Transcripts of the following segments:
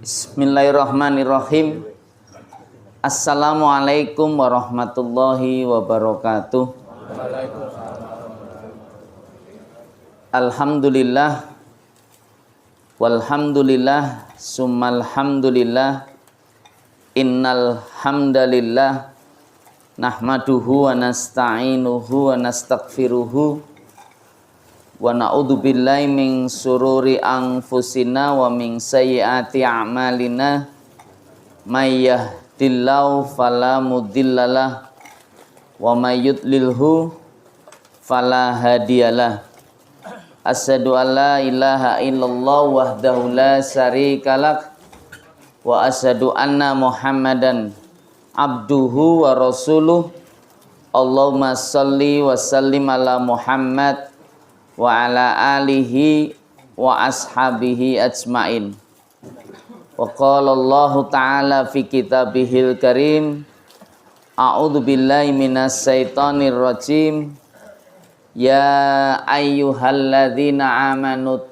Bismillahirrahmanirrahim. Assalamualaikum warahmatullahi wabarakatuh. Alhamdulillah walhamdulillah summal hamdulillah. Innal hamdalillah nahmaduhu wa nasta'inuhu wa nastaghfiruhu wa na'udzu billahi min sururi anfusina wa min sayyiati a'malina. May yahdihillahu fala mudhillalah wa may yudlilhu fala hadiyalah. Asyhadu an la ilaha illallah wahdahu la syarikalah wa asyhadu anna Muhammadan abduhu wa rasuluh. Allahumma shalli wa sallim ala Muhammad wa ala alihi wa ashabihi ajmain. Wa qala Allah ta'ala fi kitabihil karim, a'udzu billahi minas syaitonir rajim. Ya ayyuhalladzina amanu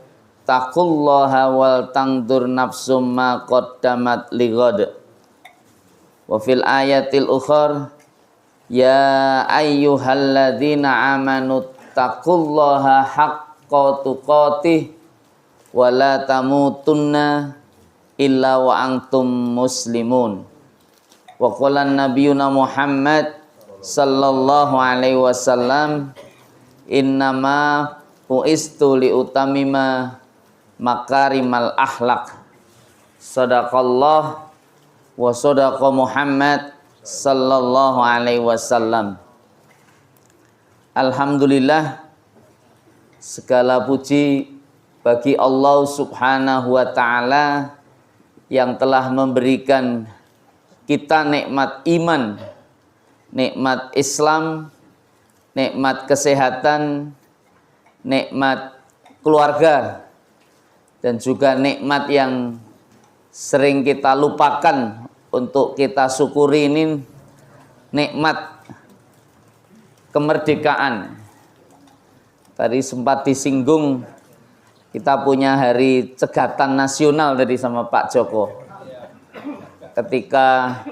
taqullaha wal tangdur nafsum ma qaddamat lighad. Wa fil ayatil ukhra ya ayyuhalladzina amanu taqullaha haqqa tuqatih wa la tamutunna illa wa antum muslimun. Wa qala nabiyuna Muhammad sallallahu alaihi wasallam, innama bu'istu li utamima makarimal akhlaq. Sadaqallah wa sadaqa Muhammad sallallahu alaihi wasallam. Alhamdulillah, segala puji bagi Allah subhanahu wa ta'ala yang telah memberikan kita nikmat iman, nikmat Islam, nikmat kesehatan, nikmat keluarga, dan juga nikmat yang sering kita lupakan untuk kita syukuri, ini nikmat kemerdekaan. Tadi sempat disinggung, kita punya hari cegatan nasional tadi sama Pak Joko. Ketika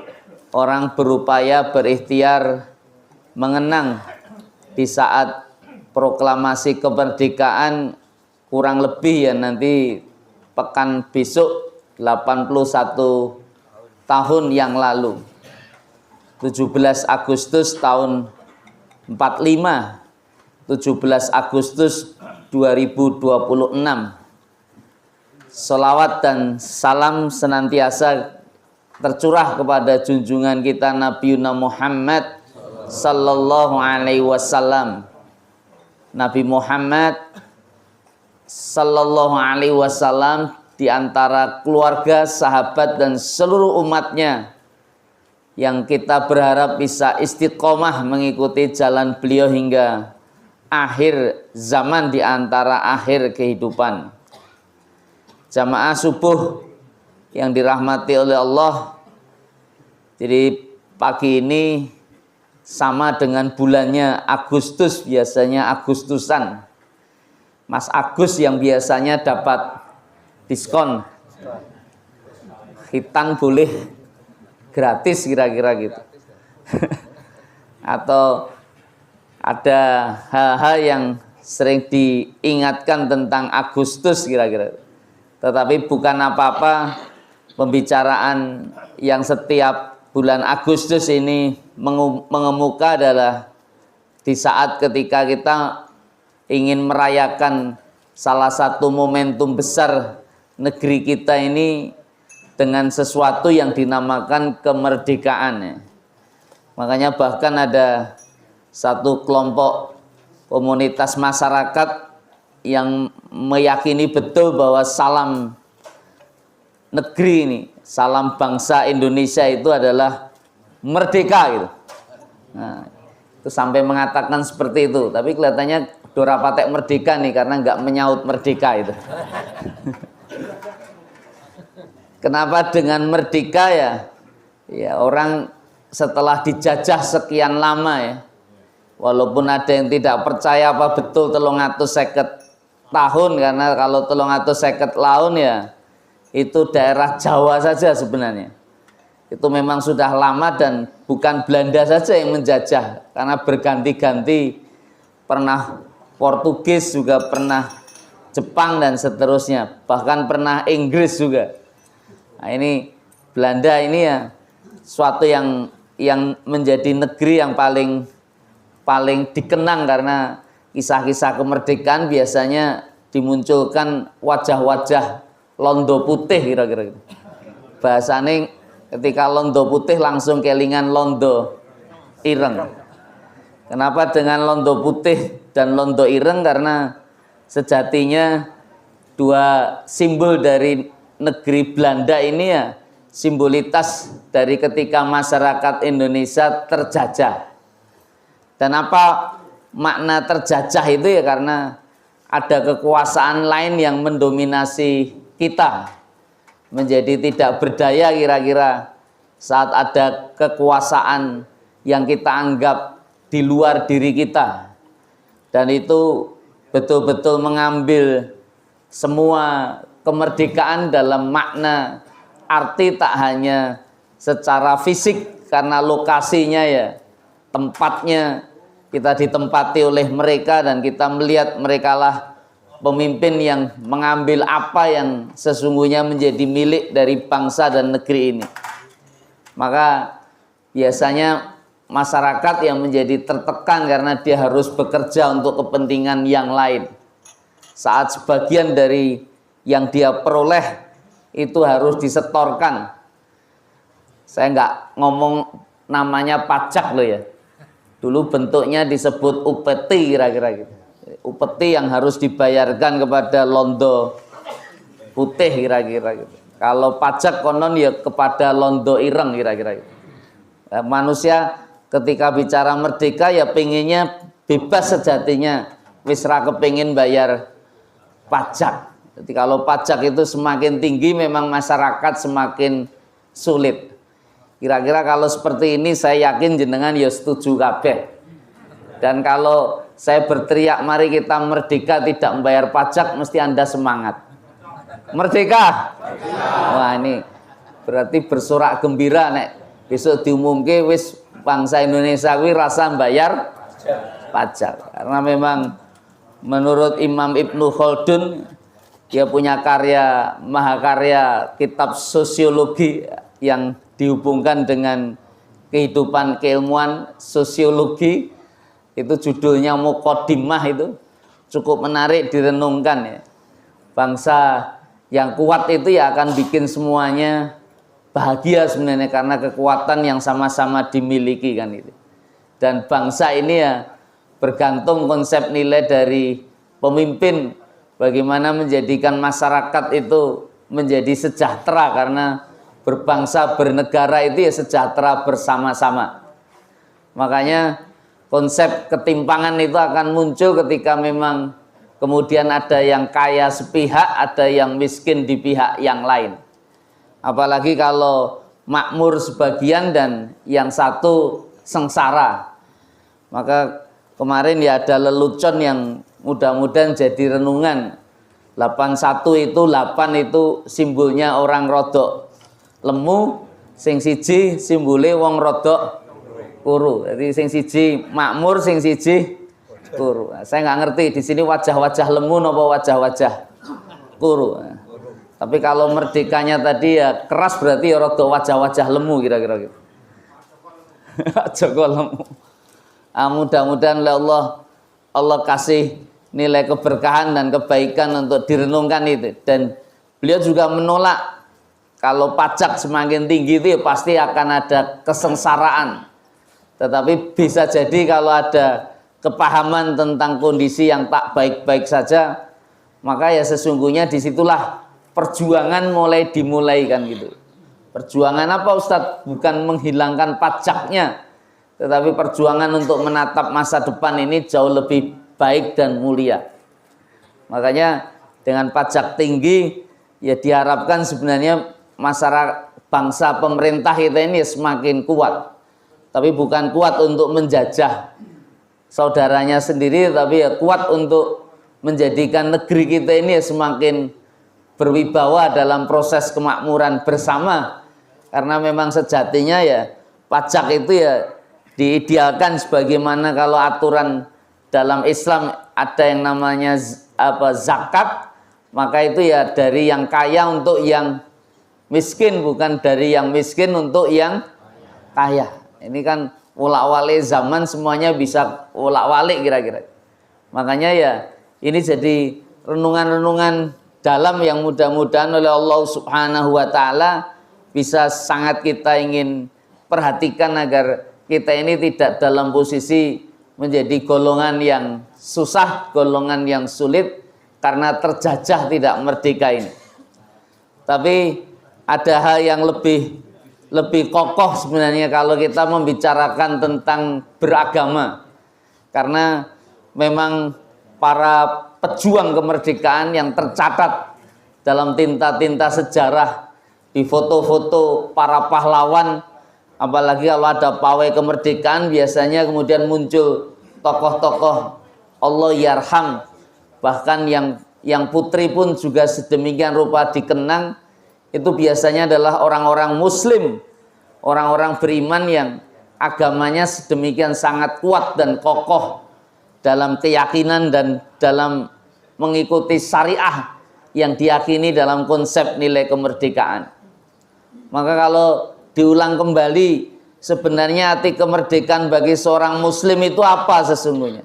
orang berupaya berikhtiar mengenang di saat proklamasi kemerdekaan, kurang lebih ya nanti pekan besok 81 tahun yang lalu, 17 Agustus tahun 45, 17 Agustus 2026. Salawat dan salam senantiasa tercurah kepada junjungan kita Nabi Muhammad sallallahu alaihi wasallam. Nabi Muhammad sallallahu alaihi wasallam di antara keluarga, sahabat, dan seluruh umatnya yang kita berharap bisa istiqomah mengikuti jalan beliau hingga akhir zaman, di antara akhir kehidupan. Jamaah subuh yang dirahmati oleh Allah, jadi pagi ini sama dengan bulannya Agustus, biasanya Agustusan. Mas Agus yang biasanya dapat diskon, hitan boleh gratis kira-kira gitu. Atau ada hal-hal yang sering diingatkan tentang Agustus kira-kira. Tetapi bukan apa-apa, pembicaraan yang setiap bulan Agustus ini mengemuka adalah di saat ketika kita ingin merayakan salah satu momentum besar negeri kita ini dengan sesuatu yang dinamakan kemerdekaan. Makanya bahkan ada satu kelompok komunitas masyarakat yang meyakini betul bahwa salam negeri ini, salam bangsa Indonesia itu adalah merdeka gitu. Nah, itu sampai mengatakan seperti itu. Tapi kelihatannya Dora Patek merdeka nih karena nggak menyaut merdeka itu. Kenapa dengan merdeka ya? Ya orang setelah dijajah sekian lama ya, walaupun ada yang tidak percaya apa betul 350 tahun, karena kalau 350 tahun ya itu daerah Jawa saja sebenarnya. Itu memang sudah lama dan bukan Belanda saja yang menjajah, karena berganti-ganti, pernah Portugis juga, pernah Jepang dan seterusnya, bahkan pernah Inggris juga. Nah, ini Belanda ini ya suatu yang menjadi negeri yang paling dikenang karena kisah-kisah kemerdekaan biasanya dimunculkan wajah-wajah londo putih kira-kira gitu. Bahasanya ketika londo putih langsung kelingan londo ireng. Kenapa dengan londo putih dan londo ireng? Karena sejatinya dua simbol dari negeri Belanda ini ya simbolitas dari ketika masyarakat Indonesia terjajah. Dan apa makna terjajah itu ya, karena ada kekuasaan lain yang mendominasi kita, menjadi tidak berdaya kira-kira saat ada kekuasaan yang kita anggap di luar diri kita, dan itu betul-betul mengambil semua kemerdekaan dalam makna arti tak hanya secara fisik karena lokasinya ya, tempatnya kita ditempati oleh mereka dan kita melihat merekalah pemimpin yang mengambil apa yang sesungguhnya menjadi milik dari bangsa dan negeri ini. Maka biasanya masyarakat yang menjadi tertekan karena dia harus bekerja untuk kepentingan yang lain, saat sebagian dari yang dia peroleh itu harus disetorkan. Saya nggak ngomong namanya pajak loh ya, dulu bentuknya disebut upeti kira-kira gitu. Upeti yang harus dibayarkan kepada londo putih kira-kira gitu. Kalau pajak konon ya kepada londo ireng kira-kira gitu. Manusia ketika bicara merdeka ya pengennya bebas sejatinya, wis ra kepengin bayar pajak. Jadi kalau pajak itu semakin tinggi memang masyarakat semakin sulit. Kira-kira kalau seperti ini saya yakin jenengan ya setuju kabeh. Dan kalau saya berteriak mari kita merdeka tidak membayar pajak, mesti Anda semangat. Merdeka. Wah, ini berarti bersorak gembira nek besok diumumke wis bangsa Indonesia kuwi rasa bayar pajak. Karena memang menurut Imam Ibnu Khaldun, dia punya karya mahakarya kitab sosiologi yang dihubungkan dengan kehidupan keilmuan sosiologi, itu judulnya Muqaddimah, itu cukup menarik direnungkan ya. Bangsa yang kuat itu ya akan bikin semuanya bahagia sebenarnya karena kekuatan yang sama-sama dimiliki kan itu. Dan bangsa ini ya bergantung konsep nilai dari pemimpin, bagaimana menjadikan masyarakat itu menjadi sejahtera, karena berbangsa bernegara itu ya sejahtera bersama-sama. Makanya konsep ketimpangan itu akan muncul ketika memang kemudian ada yang kaya sepihak, ada yang miskin di pihak yang lain. Apalagi kalau makmur sebagian dan yang satu sengsara. Maka kemarin ya ada lelucon yang mudah-mudahan jadi renungan. 81 itu 8 itu simbolnya orang rodok lemu, sing siji simbole wong rodok kuru. Jadi sing siji makmur, sing siji kuru. Saya nggak ngerti di sini wajah-wajah lemu napa wajah-wajah kuru. Tapi kalau merdekanya tadi ya keras, berarti ya rodok wajah-wajah lemu kira-kira gitu. Joko lemu. Mudah-mudahan Allah kasih nilai keberkahan dan kebaikan untuk direnungkan itu. Dan beliau juga menolak kalau pajak semakin tinggi itu ya pasti akan ada kesengsaraan. Tetapi bisa jadi kalau ada kepahaman tentang kondisi yang tak baik-baik saja, maka ya sesungguhnya disitulah perjuangan mulai dimulai kan gitu. Perjuangan apa Ustadz? Bukan menghilangkan pajaknya, tetapi perjuangan untuk menatap masa depan ini jauh lebih baik dan mulia. Makanya dengan pajak tinggi ya diharapkan sebenarnya masyarakat, bangsa, pemerintah kita ini semakin kuat. Tapi bukan kuat untuk menjajah saudaranya sendiri, tapi ya kuat untuk menjadikan negeri kita ini semakin berwibawa dalam proses kemakmuran bersama. Karena memang sejatinya ya pajak itu ya diidealkan sebagaimana kalau aturan dalam Islam ada yang namanya zakat, maka itu ya dari yang kaya untuk yang miskin, bukan dari yang miskin untuk yang kaya. Ini kan wolak-walik zaman, semuanya bisa wolak-walik kira-kira. Makanya ya ini jadi renungan-renungan dalam yang mudah-mudahan oleh Allah Subhanahu wa taala bisa sangat kita ingin perhatikan agar kita ini tidak dalam posisi menjadi golongan yang susah, golongan yang sulit karena terjajah tidak merdeka ini. Tapi ada hal yang lebih kokoh sebenarnya kalau kita membicarakan tentang beragama. Karena memang para pejuang kemerdekaan yang tercatat dalam tinta-tinta sejarah, di foto-foto para pahlawan, apalagi kalau ada pawai kemerdekaan biasanya kemudian muncul tokoh-tokoh Allah yarham, bahkan yang putri pun juga sedemikian rupa dikenang. Itu biasanya adalah orang-orang muslim, orang-orang beriman yang agamanya sedemikian sangat kuat dan kokoh dalam keyakinan dan dalam mengikuti syariah yang diyakini dalam konsep nilai kemerdekaan. Maka kalau diulang kembali, sebenarnya arti kemerdekaan bagi seorang muslim itu apa sesungguhnya?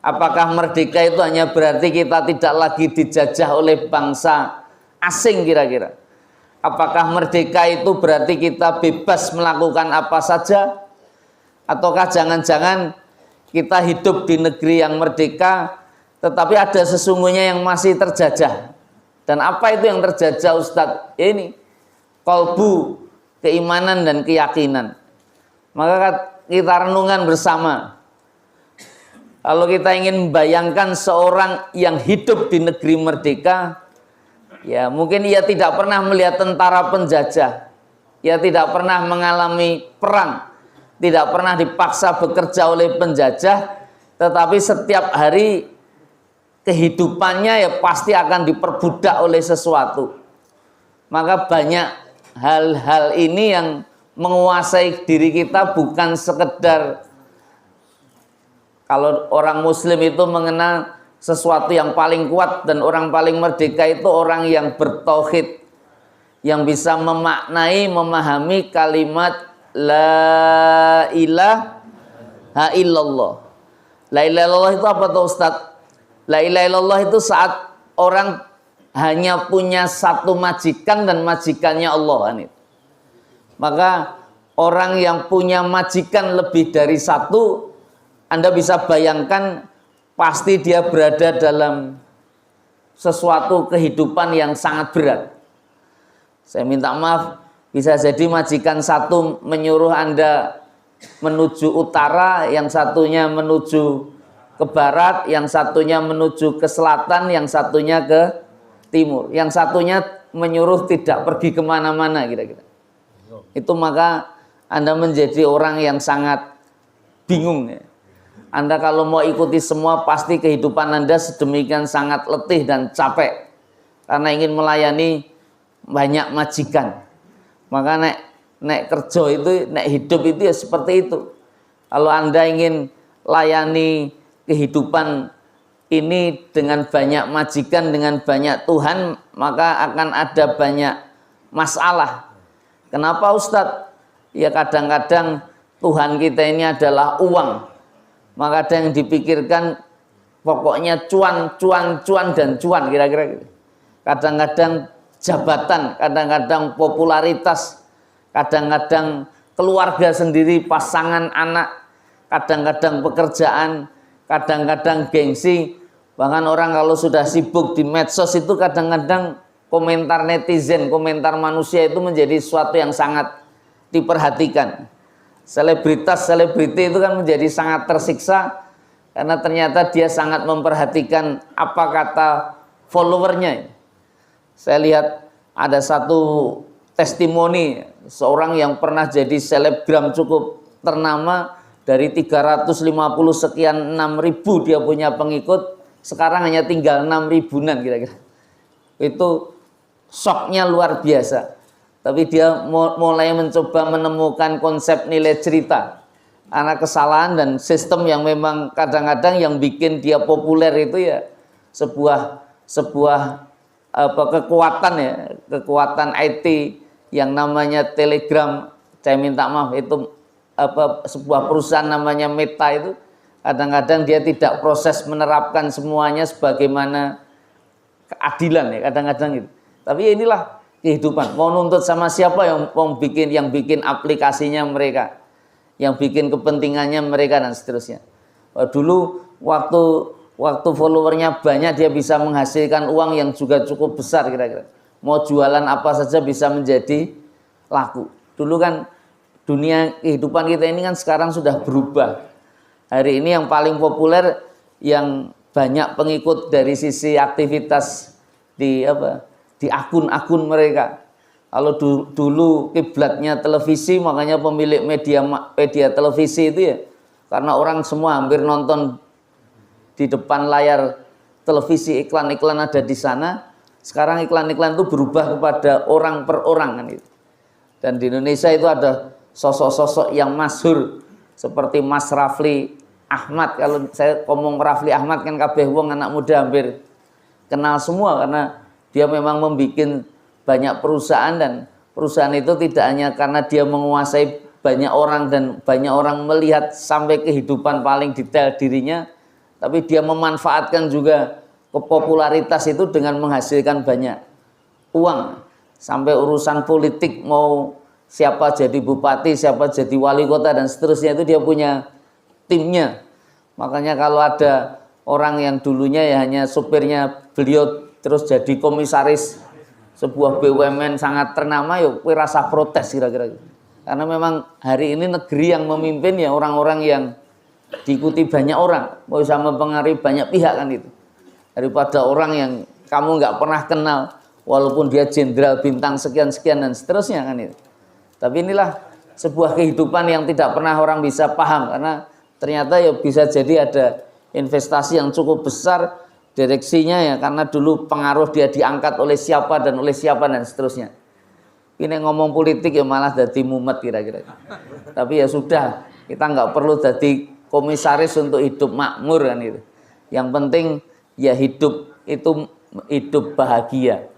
Apakah merdeka itu hanya berarti kita tidak lagi dijajah oleh bangsa asing kira-kira? Apakah merdeka itu berarti kita bebas melakukan apa saja? Ataukah jangan-jangan kita hidup di negeri yang merdeka tetapi ada sesungguhnya yang masih terjajah? Dan apa itu yang terjajah Ustadz? Ini kolbu, keimanan dan keyakinan. Maka kita renungan bersama. Kalau kita ingin membayangkan seorang yang hidup di negeri merdeka, ya mungkin ia tidak pernah melihat tentara penjajah, ia tidak pernah mengalami perang, tidak pernah dipaksa bekerja oleh penjajah, tetapi setiap hari kehidupannya ya pasti akan diperbudak oleh sesuatu. Maka banyak hal-hal ini yang menguasai diri kita, bukan sekedar kalau orang muslim itu mengenal sesuatu yang paling kuat dan orang paling merdeka itu orang yang bertauhid, yang bisa memaknai, memahami kalimat la ilaha illallah. La ilaha illallah itu apa tuh Ustaz? La ilaha illallah itu saat orang hanya punya satu majikan dan majikannya Allah. Maka orang yang punya majikan lebih dari satu, Anda bisa bayangkan pasti dia berada dalam sesuatu kehidupan yang sangat berat. Saya minta maaf, bisa jadi majikan satu menyuruh Anda menuju utara, yang satunya menuju ke barat, yang satunya menuju ke selatan, yang satunya ke timur, yang satunya menyuruh tidak pergi kemana-mana kira-kira. Itu maka Anda menjadi orang yang sangat bingung ya. Anda kalau mau ikuti semua pasti kehidupan Anda sedemikian sangat letih dan capek karena ingin melayani banyak majikan. Maka nek kerja itu, nek hidup itu ya seperti itu. Kalau Anda ingin layani kehidupan ini dengan banyak majikan, dengan banyak Tuhan, maka akan ada banyak masalah. Kenapa Ustadz? Ya kadang-kadang Tuhan kita ini adalah uang. Maka ada yang dipikirkan pokoknya cuan, cuan, cuan dan cuan kira-kira gitu. Kadang-kadang jabatan, kadang-kadang popularitas, kadang-kadang keluarga sendiri, pasangan anak, kadang-kadang pekerjaan, kadang-kadang gengsi. Bahkan orang kalau sudah sibuk di medsos itu kadang-kadang komentar netizen, komentar manusia itu menjadi sesuatu yang sangat diperhatikan. Selebriti itu kan menjadi sangat tersiksa karena ternyata dia sangat memperhatikan apa kata followernya. Saya lihat ada satu testimoni seorang yang pernah jadi selebgram cukup ternama, dari 350 sekian 6.000 dia punya pengikut, sekarang hanya tinggal 6 ribuan kira-kira. Itu shocknya luar biasa. Tapi dia mulai mencoba menemukan konsep nilai cerita. Karena kesalahan dan sistem yang memang kadang-kadang yang bikin dia populer itu ya sebuah kekuatan ya, kekuatan IT yang namanya Telegram. Saya minta maaf, itu sebuah perusahaan namanya Meta itu kadang-kadang dia tidak proses menerapkan semuanya sebagaimana keadilan ya, kadang-kadang itu. Tapi ya inilah kehidupan. Mau nuntut sama siapa yang bikin aplikasinya mereka, yang bikin kepentingannya mereka dan seterusnya. Dulu waktu followernya banyak dia bisa menghasilkan uang yang juga cukup besar kira-kira. Mau jualan apa saja bisa menjadi laku. Dulu kan dunia kehidupan kita ini kan sekarang sudah berubah. Hari ini yang paling populer yang banyak pengikut dari sisi aktivitas di akun-akun mereka. Kalau dulu kiblatnya televisi, makanya pemilik media televisi itu ya, karena orang semua hampir nonton di depan layar televisi, iklan-iklan ada di sana. Sekarang iklan-iklan itu berubah kepada orang per orang kan itu. Dan di Indonesia itu ada sosok-sosok yang masyhur seperti Mas Rafli Ahmad. Kalau saya ngomong Rafli Ahmad kan kabeh wong anak muda hampir kenal semua, karena dia memang membuat banyak perusahaan, dan perusahaan itu tidak hanya karena dia menguasai banyak orang dan banyak orang melihat sampai kehidupan paling detail dirinya, tapi dia memanfaatkan juga kepopularitas itu dengan menghasilkan banyak uang. Sampai urusan politik, mau siapa jadi bupati, siapa jadi wali kota dan seterusnya, itu dia punya timnya. Makanya kalau ada orang yang dulunya ya hanya supirnya beliau terus jadi komisaris sebuah BUMN sangat ternama, ya kowe rasa protes kira-kira. Karena memang hari ini negeri yang memimpin ya orang-orang yang diikuti banyak orang, mau bisa mempengaruhi banyak pihak kan itu. Daripada orang yang kamu nggak pernah kenal, walaupun dia jenderal bintang sekian-sekian dan seterusnya kan itu. Tapi inilah sebuah kehidupan yang tidak pernah orang bisa paham, karena ternyata ya bisa jadi ada investasi yang cukup besar, direksinya ya karena dulu pengaruh dia diangkat oleh siapa dan seterusnya. Ini ngomong politik ya malah jadi mumet kira-kira. Tapi ya sudah, kita nggak perlu jadi komisaris untuk hidup makmur kan itu. Yang penting ya hidup itu hidup bahagia.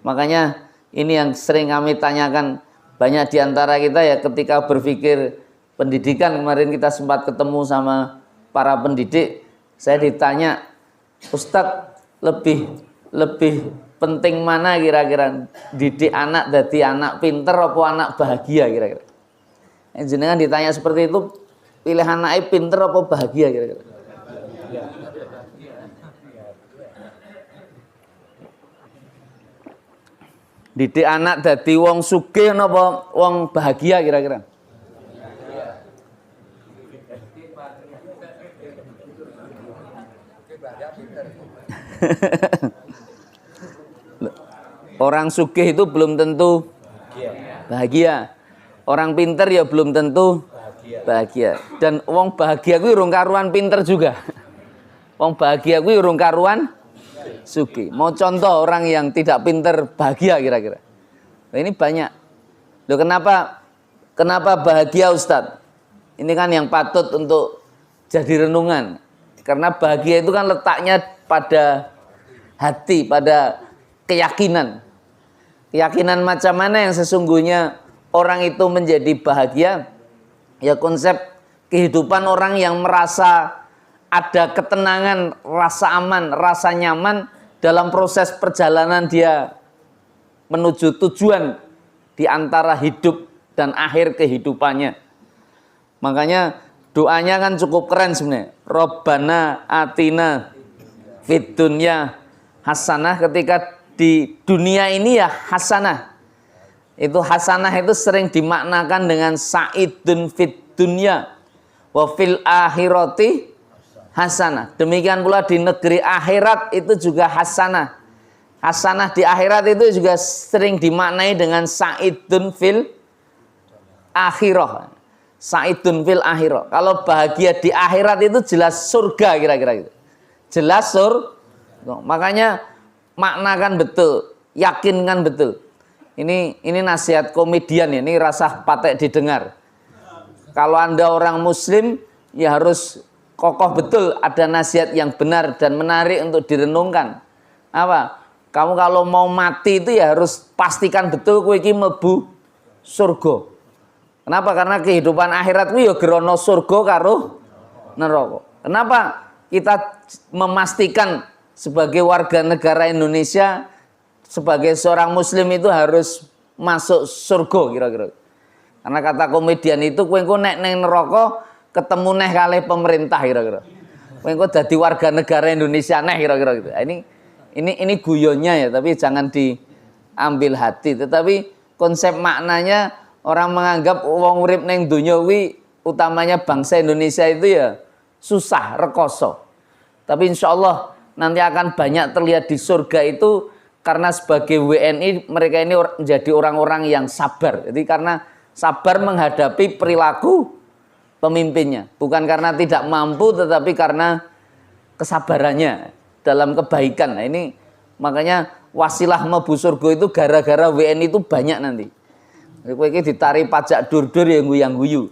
Makanya ini yang sering kami tanyakan banyak diantara kita ya, ketika berpikir pendidikan. Kemarin kita sempat ketemu sama para pendidik, saya ditanya, Ustadz, lebih penting mana kira-kira didik anak jadi anak pinter apa anak bahagia kira-kira? Jenengan ditanya seperti itu, pilih anaknya pinter apa bahagia kira-kira? Didik anak dadi wong sugih napa wong bahagia kira-kira? Orang sugih itu belum tentu bahagia. Orang pinter ya belum tentu bahagia. Dan wong bahagia kuwi urung karuan pinter juga. Wong bahagia kuwi urung karuan sugih. Mau contoh orang yang tidak pinter bahagia kira-kira? Nah, ini banyak. Loh, kenapa bahagia Ustadz? Ini kan yang patut untuk jadi renungan. Karena bahagia itu kan letaknya pada hati, pada keyakinan. Keyakinan macam mana yang sesungguhnya orang itu menjadi bahagia? Ya konsep kehidupan orang yang merasa ada ketenangan, rasa aman, rasa nyaman dalam proses perjalanan dia menuju tujuan di antara hidup dan akhir kehidupannya. Makanya doanya kan cukup keren sebenarnya. Robbana atina fid dunya hasanah. Ketika di dunia ini ya hasanah. Itu hasanah itu sering dimaknakan dengan sa'idun fid dunya wa fil akhirati hasanah. Demikian pula di negeri akhirat itu juga hasanah. Hasanah di akhirat itu juga sering dimaknai dengan sa'idun fil akhirah. Sa'idun fil akhirah. Kalau bahagia di akhirat itu jelas surga kira-kira gitu. Jelas surga. Makanya maknakan betul yakinkan betul. Ini nasihat komedian, ini rasa patek didengar. Kalau Anda orang muslim, ya harus kokoh betul, ada nasihat yang benar dan menarik untuk direnungkan. Apa? Kamu kalau mau mati itu ya harus pastikan betul kowe iki mlebu surga. Kenapa? Karena kehidupan akhirat ku ya gerono surga karo neraka. Kenapa kita memastikan sebagai warga negara Indonesia, sebagai seorang muslim itu harus masuk surga kira-kira? Karena kata komedian itu, kowe engko nek neng neraka ketemu neh kalih pemerintah kira-kira. Kowe engko dadi warga negara Indonesia neh kira-kira gitu. Ini guyonnya ya, tapi jangan diambil hati. Tetapi konsep maknanya orang menganggap wong urip neng donya kuwi utamanya bangsa Indonesia itu ya susah, rekoso. Tapi insya Allah nanti akan banyak terlihat di surga itu karena sebagai WNI mereka ini menjadi orang-orang yang sabar. Jadi karena sabar menghadapi perilaku pemimpinnya. Bukan karena tidak mampu tetapi karena kesabarannya dalam kebaikan. Nah ini makanya wasilah mlebu surga itu gara-gara WNI itu banyak nanti. Kowe iki ditarik pajak dur-dur yang guyu.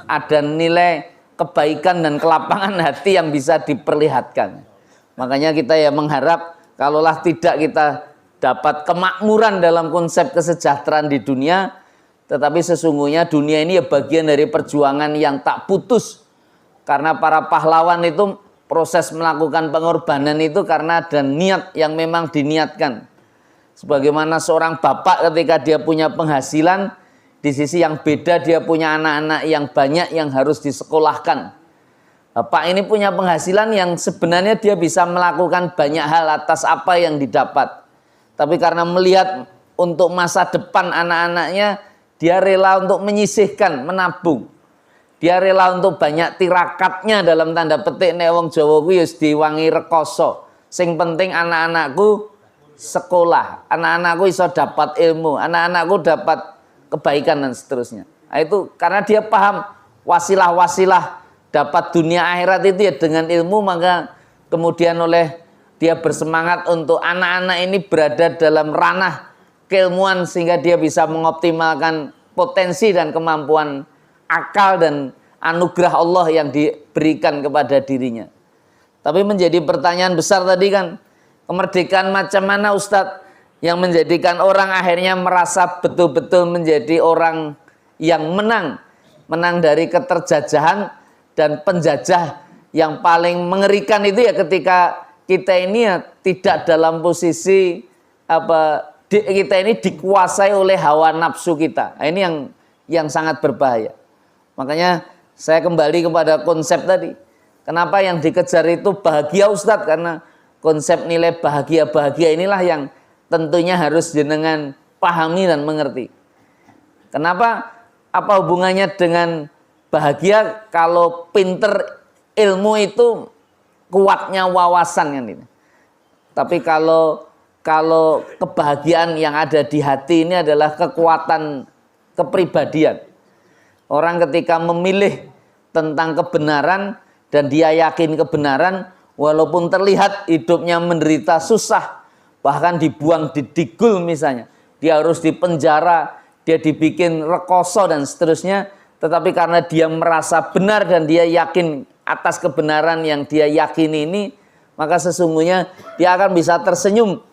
Ada nilai kebaikan dan kelapangan hati yang bisa diperlihatkan. Makanya kita ya mengharap kalaulah tidak kita dapat kemakmuran dalam konsep kesejahteraan di dunia, tetapi sesungguhnya dunia ini ya bagian dari perjuangan yang tak putus. Karena para pahlawan itu proses melakukan pengorbanan itu karena ada niat yang memang diniatkan. Sebagaimana seorang bapak ketika dia punya penghasilan, di sisi yang beda dia punya anak-anak yang banyak yang harus disekolahkan. Bapak ini punya penghasilan yang sebenarnya dia bisa melakukan banyak hal atas apa yang didapat. Tapi karena melihat untuk masa depan anak-anaknya, dia rela untuk menyisihkan, menabung. Dia rela untuk banyak tirakatnya dalam tanda petik nek wong Jawa kuwi wis diwangi rekoso. Sing penting anak-anakku sekolah, anak-anakku iso dapat ilmu, anak-anakku dapat kebaikan dan seterusnya. Nah, itu karena dia paham wasilah-wasilah dapat dunia akhirat itu ya dengan ilmu, maka kemudian oleh dia bersemangat untuk anak-anak ini berada dalam ranah keilmuan sehingga dia bisa mengoptimalkan potensi dan kemampuan akal dan anugerah Allah yang diberikan kepada dirinya. Tapi menjadi pertanyaan besar tadi kan, kemerdekaan macam mana Ustadz yang menjadikan orang akhirnya merasa betul-betul menjadi orang yang menang dari keterjajahan dan penjajah yang paling mengerikan itu ya ketika kita ini ya tidak dalam posisi kita ini dikuasai oleh hawa nafsu kita. Nah, ini yang sangat berbahaya. Makanya saya kembali kepada konsep tadi. Kenapa yang dikejar itu bahagia Ustadz? Karena konsep nilai bahagia inilah yang tentunya harus jenengan pahami dan mengerti. Kenapa? Apa hubungannya dengan bahagia? Kalau pinter ilmu itu kuatnya wawasan kan ini. Tapi kalau kebahagiaan yang ada di hati ini adalah kekuatan kepribadian. Orang ketika memilih tentang kebenaran dan dia yakin kebenaran, walaupun terlihat hidupnya menderita susah, bahkan dibuang di digul misalnya, dia harus dipenjara, dia dibikin rekoso dan seterusnya, tetapi karena dia merasa benar dan dia yakin atas kebenaran yang dia yakini ini, maka sesungguhnya dia akan bisa tersenyum.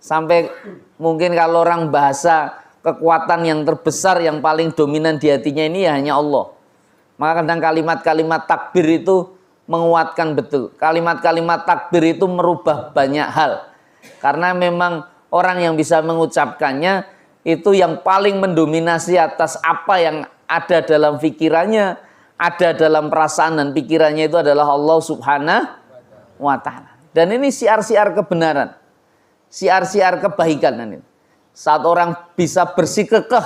Sampai mungkin kalau orang bahasa kekuatan yang terbesar yang paling dominan di hatinya ini ya hanya Allah. Maka kadang kalimat-kalimat takbir itu menguatkan betul. Kalimat-kalimat takbir itu merubah banyak hal. Karena memang orang yang bisa mengucapkannya itu yang paling mendominasi atas apa yang ada dalam pikirannya, ada dalam perasaan dan pikirannya itu adalah Allah Subhanahu wa Ta'ala. Dan ini siar-siar kebenaran. Siar-siar kebaikan ini. Saat orang bisa bersikukuh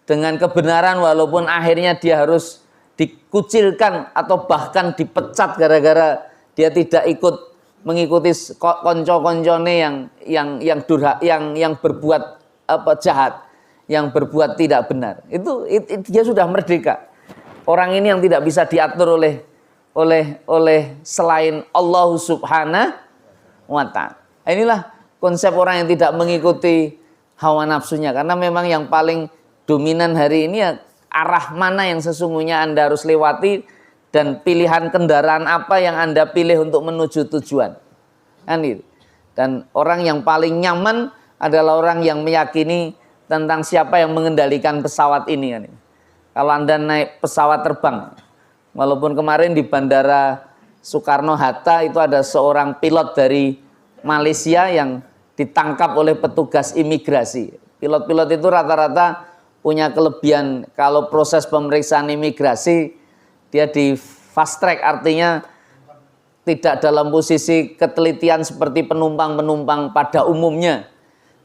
dengan kebenaran walaupun akhirnya dia harus dikucilkan atau bahkan dipecat gara-gara dia tidak ikut mengikuti konco-koncone yang berbuat jahat, yang berbuat tidak benar. Itu dia sudah merdeka. Orang ini yang tidak bisa diatur oleh selain Allah Subhanahu wa Ta'ala. Inilah konsep orang yang tidak mengikuti hawa nafsunya. Karena memang yang paling dominan hari ini ya arah mana yang sesungguhnya Anda harus lewati dan pilihan kendaraan apa yang Anda pilih untuk menuju tujuan. Kan gitu. Dan orang yang paling nyaman adalah orang yang meyakini tentang siapa yang mengendalikan pesawat ini kan. Kalau Anda naik pesawat terbang, walaupun kemarin di Bandara Soekarno-Hatta itu ada seorang pilot dari Malaysia yang ditangkap oleh petugas imigrasi. Pilot-pilot itu rata-rata punya kelebihan kalau proses pemeriksaan imigrasi dia di fast track, artinya tidak dalam posisi ketelitian seperti penumpang-penumpang pada umumnya.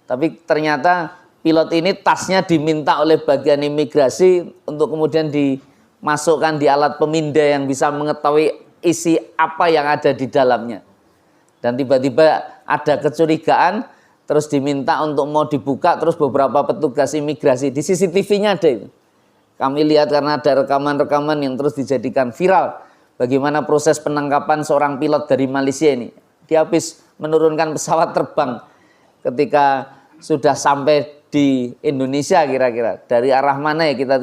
Tapi ternyata pilot ini tasnya diminta oleh bagian imigrasi untuk kemudian dimasukkan di alat pemindai yang bisa mengetahui isi apa yang ada di dalamnya. Dan tiba-tiba ada kecurigaan, terus diminta untuk mau dibuka, terus beberapa petugas imigrasi di CCTV-nya ada itu. Kami lihat karena ada rekaman-rekaman yang terus dijadikan viral. Bagaimana proses penangkapan seorang pilot dari Malaysia ini. Dia habis menurunkan pesawat terbang ketika sudah sampai di Indonesia kira-kira. Dari arah mana ya kita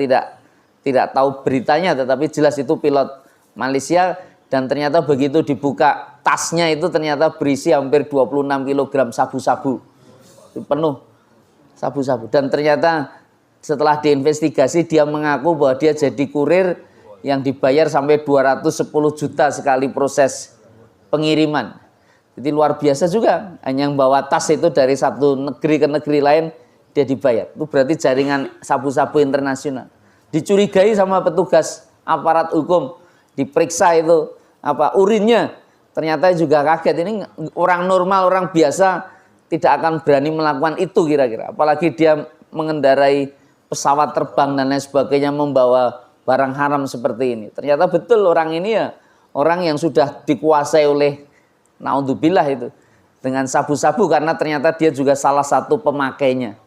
tidak tahu beritanya, tetapi jelas itu pilot Malaysia. Dan ternyata begitu dibuka tasnya itu ternyata berisi hampir 26 kg sabu-sabu. Penuh sabu-sabu. Dan ternyata setelah diinvestigasi dia mengaku bahwa dia jadi kurir yang dibayar sampai 210 juta sekali proses pengiriman. Jadi luar biasa juga. Hanya yang bawa tas itu dari satu negeri ke negeri lain dia dibayar. Itu berarti jaringan sabu-sabu internasional. Dicurigai sama petugas aparat hukum, diperiksa itu urinnya. Ternyata juga kaget, ini orang normal, orang biasa tidak akan berani melakukan itu kira-kira. Apalagi dia mengendarai pesawat terbang dan lain sebagainya, membawa barang haram seperti ini. Ternyata betul orang ini ya orang yang sudah dikuasai oleh naudzubillah itu dengan sabu-sabu, karena ternyata dia juga salah satu pemakainya.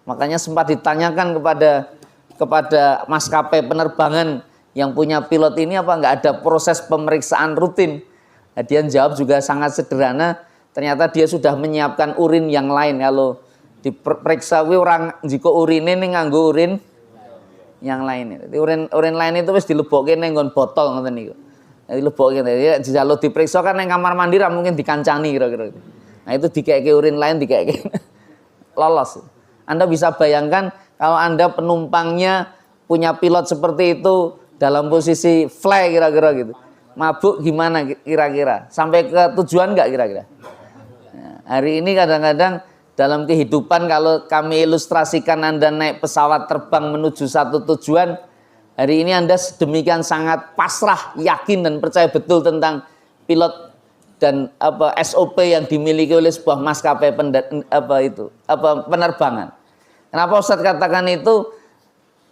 Makanya sempat ditanyakan kepada maskapai penerbangan yang punya pilot ini apa nggak ada proses pemeriksaan rutin. Nah, dia jawab juga sangat sederhana. Ternyata dia sudah menyiapkan urin yang lain. Kalau diperiksa orang jika urine ini nganggo urin yang lain. Jadi urin lain itu wis dilebokke ning nggon botol ngoten niku. Dilebokke ya dijaluk diperiksa kan ning kamar mandi ra mungkin dikancani kira-kira. Nah, itu dikeke urin lain dikeke lolos. Anda bisa bayangkan kalau Anda penumpangnya punya pilot seperti itu dalam posisi fly kira-kira gitu. Mabuk gimana kira-kira? Sampai ke tujuan enggak kira-kira? Nah, hari ini kadang-kadang dalam kehidupan kalau kami ilustrasikan Anda naik pesawat terbang menuju satu tujuan, hari ini Anda sedemikian sangat pasrah, yakin dan percaya betul tentang pilot dan SOP yang dimiliki oleh sebuah maskapai penerbangan. Kenapa Ustadz katakan itu?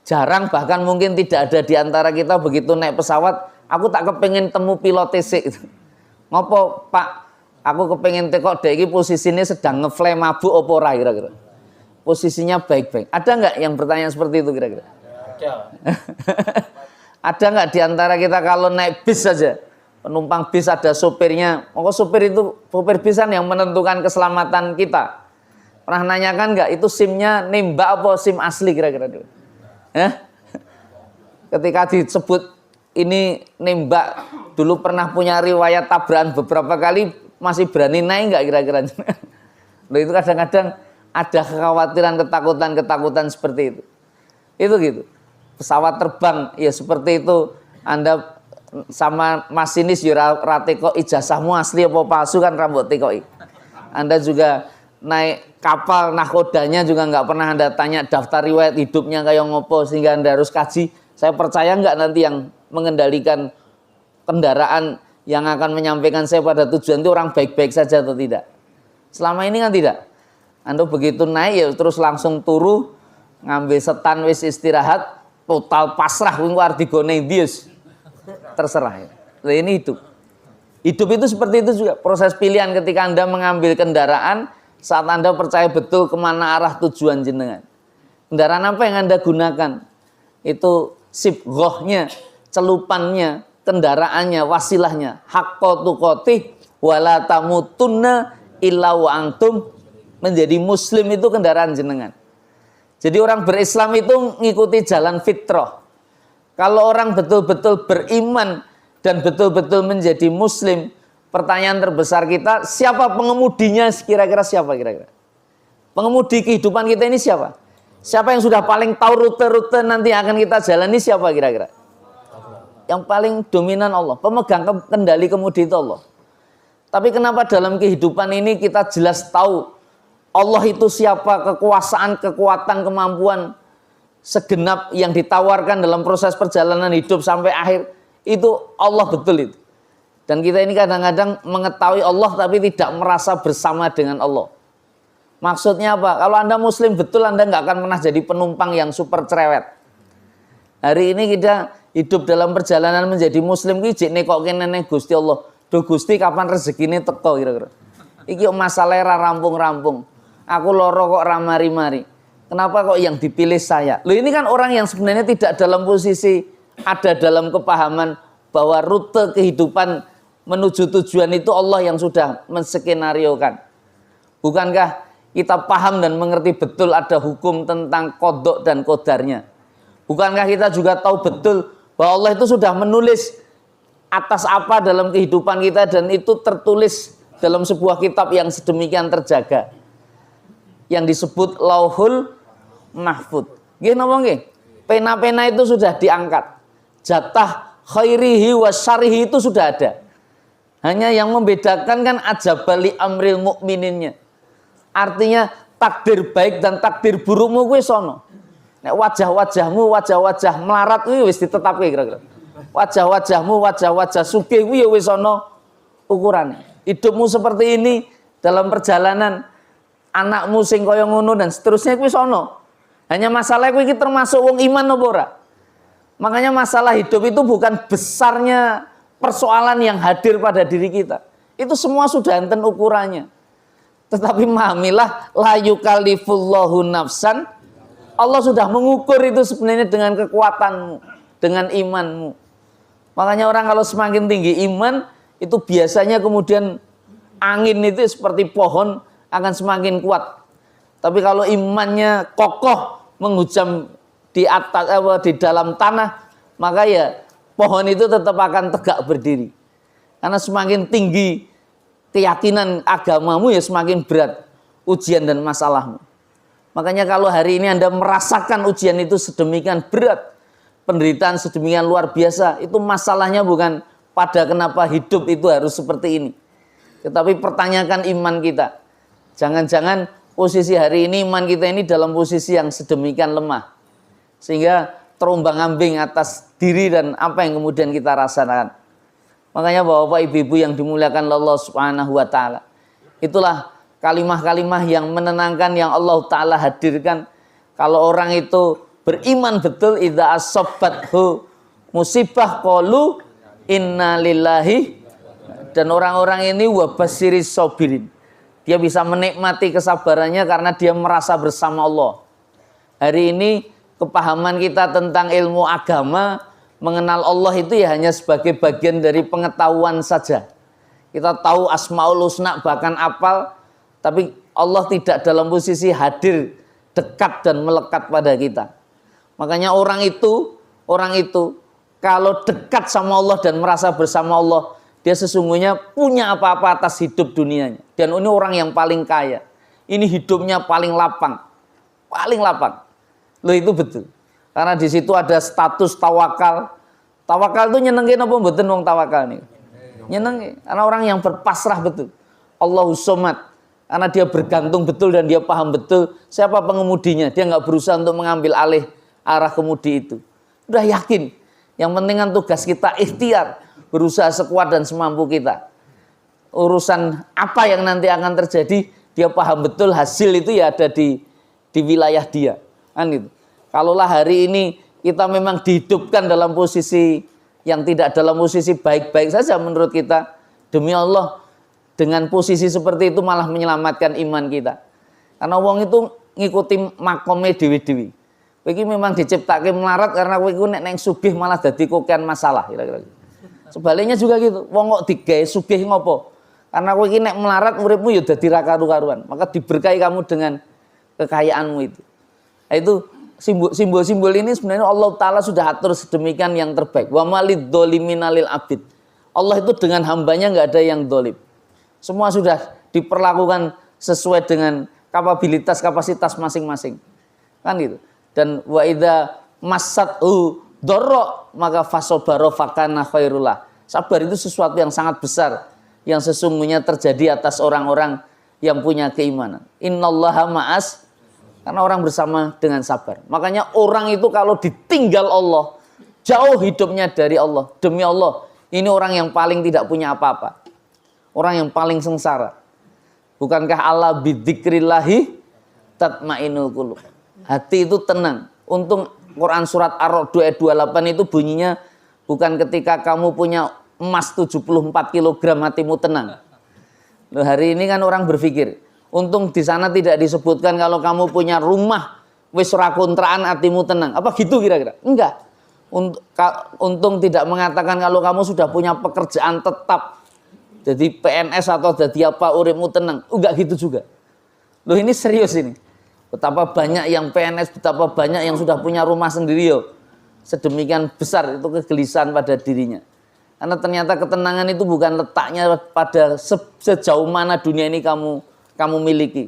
Jarang, bahkan mungkin tidak ada di antara kita begitu naik pesawat, aku tak kepengen temu pilot TC. Ngopo Pak? Aku kepengen tekok dek iki posisinya sedang ngefly mabuk apa ora kira-kira. Posisinya baik-baik. Ada nggak yang bertanya seperti itu kira-kira? Ada. Ada nggak di antara kita kalau naik bis saja, penumpang bis ada sopirnya, maka sopir bis kan yang menentukan keselamatan kita. Pernah nanyakan nggak itu SIM-nya nembak apa SIM asli kira-kira dulu? Ketika disebut ini nembak, dulu pernah punya riwayat tabrakan beberapa kali, masih berani naik nggak kira-kira? Loh, itu kadang-kadang ada kekhawatiran, ketakutan seperti itu. Itu gitu. Pesawat terbang ya seperti itu. Anda sama masinis ya ra teko ijazahmu asli apa palsu kan rambut tekoi. Anda juga naik kapal nahkodanya juga nggak pernah Anda tanya daftar riwayat hidupnya kayak ngopo sehingga Anda harus kaji. Saya percaya nggak nanti yang mengendalikan kendaraan yang akan menyampaikan saya pada tujuan itu orang baik-baik saja atau tidak? Selama ini kan tidak. Anda begitu naik ya terus langsung turu, ngambil setan wis istirahat, total pasrah wing artigone dius. Terserah ya. Nah, ini hidup. Hidup itu seperti itu juga. Proses pilihan ketika Anda mengambil kendaraan saat Anda percaya betul kemana arah tujuan jenengan. Kendaraan apa yang Anda gunakan? Itu sibghohnya, celupannya, kendaraannya, wasilahnya. Haqqa tuqatih wala tamutunna illa wa antum Menjadi muslim itu kendaraan jenengan. Jadi orang berislam itu ngikuti jalan fitrah. Kalau orang betul-betul beriman dan betul-betul menjadi muslim, pertanyaan terbesar kita, siapa pengemudinya kira-kira siapa kira-kira? Pengemudi kehidupan kita ini siapa? Siapa yang sudah paling tahu rute-rute nanti akan kita jalani siapa kira-kira? Yang paling dominan Allah, pemegang kendali kemudi itu Allah. Tapi kenapa dalam kehidupan ini kita jelas tahu Allah itu siapa, kekuasaan, kekuatan, kemampuan segenap yang ditawarkan dalam proses perjalanan hidup sampai akhir itu Allah betul itu. Dan kita ini kadang-kadang mengetahui Allah tapi tidak merasa bersama dengan Allah. Maksudnya apa? Kalau Anda muslim betul, Anda nggak akan pernah jadi penumpang yang super cerewet. Hari ini kita hidup dalam perjalanan menjadi muslim iki nekoke neng Gusti Allah. Duh Gusti kapan rezekine teko kira-kira. Iki masalah ra rampung-rampung. Aku loro kok ramari-mari. Kenapa kok yang dipilih saya? Loh ini kan orang yang sebenarnya tidak dalam posisi ada dalam kepahaman bahwa rute kehidupan menuju tujuan itu Allah yang sudah menskenariokan. Bukankah kita paham dan mengerti betul ada hukum tentang kodok dan kodarnya? Bukankah kita juga tahu betul bahwa Allah itu sudah menulis atas apa dalam kehidupan kita dan itu tertulis dalam sebuah kitab yang sedemikian terjaga yang disebut Lauhul Mahfud. Nggih napa nggih? Pena-pena itu sudah diangkat. Jatah khairihi wa syarihi itu sudah ada. Hanya yang membedakan kan ajabali amril mukmininnya. Artinya takdir baik dan takdir burukmu kuwi sono. Nek wajah-wajahmu, wajah-wajah melarat kuwi wis ditetapke kira-kira. Wajah-wajahmu, wajah-wajah sugih kuwi ya wis ana ukurane. Hidupmu seperti ini dalam perjalanan, anakmu sing kaya ngono dan seterusnya kuwi sono. Hanya masalah kuwi iki termasuk wong iman apa ora? Makanya masalah hidup itu bukan besarnya persoalan yang hadir pada diri kita. Itu semua sudah enten ukurannya. Tetapi mahamilah la yukallifullahu nafsan. Allah sudah mengukur itu sebenarnya dengan kekuatanmu, dengan imanmu. Makanya orang kalau semakin tinggi iman, itu biasanya kemudian angin itu seperti pohon akan semakin kuat. Tapi kalau imannya kokoh menghujam di atas di dalam tanah, maka ya pohon itu tetap akan tegak berdiri. Karena semakin tinggi keyakinan agamamu ya semakin berat ujian dan masalahmu. Makanya kalau hari ini Anda merasakan ujian itu sedemikian berat, penderitaan sedemikian luar biasa, itu masalahnya bukan pada kenapa hidup itu harus seperti ini. Tetapi pertanyakan iman kita. Jangan-jangan posisi hari ini iman kita ini dalam posisi yang sedemikian lemah. Sehingga terombang-ambing atas diri dan apa yang kemudian kita rasakan. Makanya Bapak Ibu yang dimuliakan Allah Subhanahu wa taala. Itulah kalimah-kalimah yang menenangkan yang Allah taala hadirkan. Kalau orang itu beriman betul, idza asabathu musibah qalu inna lillahi, dan orang-orang ini wabasyiris sabirin. Dia bisa menikmati kesabarannya karena dia merasa bersama Allah. Hari ini kepahaman kita tentang ilmu agama, mengenal Allah itu ya hanya sebagai bagian dari pengetahuan saja. Kita tahu Asmaul Husna bahkan apal, tapi Allah tidak dalam posisi hadir, dekat dan melekat pada kita. Makanya orang itu kalau dekat sama Allah dan merasa bersama Allah, dia sesungguhnya punya apa-apa atas hidup dunianya. Dan ini orang yang paling kaya. Ini hidupnya paling lapang. Paling lapang. Loh itu betul. Karena di situ ada status tawakal. Tawakal itu nyenengin apa mboten wong tawakal nih? Nyenengin. Karena orang yang berpasrah betul. Allahus Somad. Karena dia bergantung betul dan dia paham betul siapa pengemudinya. Dia nggak berusaha untuk mengambil alih arah kemudi itu. Udah yakin. Yang penting kan tugas kita ikhtiar, berusaha sekuat dan semampu kita. Urusan apa yang nanti akan terjadi, dia paham betul hasil itu ya ada di wilayah dia. Kan gitu. Kalaulah hari ini kita memang dihidupkan dalam posisi yang tidak dalam posisi baik-baik saja menurut kita, demi Allah, dengan posisi seperti itu malah menyelamatkan iman kita. Karena wong itu ngikuti makome dewi-dewi. Kowe memang diciptake melarat karena kowe iku nek neng sugih malah dadi kokean masalah kira-kira. Sebaliknya juga gitu. Wong kok digawe sugih ngopo? Karena kowe iki nek melarat uripmu ya dadi ra karu-karuan. Maka diberkahi kamu dengan kekayaanmu itu. Nah, itu simbol-simbol ini sebenarnya Allah Ta'ala sudah atur sedemikian yang terbaik. Wa malid dzalimin lil abid. Allah itu dengan hambanya nggak ada yang dolim. Semua sudah diperlakukan sesuai dengan kapasitas masing-masing. Kan gitu. Dan wa idza massathu dharra maka fasobaro fakana khairullah. Sabar itu sesuatu yang sangat besar yang sesungguhnya terjadi atas orang-orang yang punya keimanan. Innallaha ma'as, karena orang bersama dengan sabar. Makanya orang itu kalau ditinggal Allah, jauh hidupnya dari Allah. Demi Allah, ini orang yang paling tidak punya apa-apa. Orang yang paling sengsara. Bukankah Allah bidzikrillahi tatmainul qulub. Hati itu tenang. Untung Quran surat Ar-Ra'd 28 itu bunyinya bukan ketika kamu punya emas 74 kg hatimu tenang. Loh, hari ini kan orang berpikir, untung di sana tidak disebutkan kalau kamu punya rumah wis ora kontrakan hatimu tenang. Apa gitu kira-kira? Enggak. Untung tidak mengatakan kalau kamu sudah punya pekerjaan tetap, jadi PNS atau jadi apa uripmu tenang. Enggak gitu juga. Loh, ini serius ini. Betapa banyak yang PNS, betapa banyak yang sudah punya rumah sendiri yo. Sedemikian besar itu kegelisahan pada dirinya. Karena ternyata ketenangan itu bukan letaknya pada sejauh mana dunia ini kamu miliki.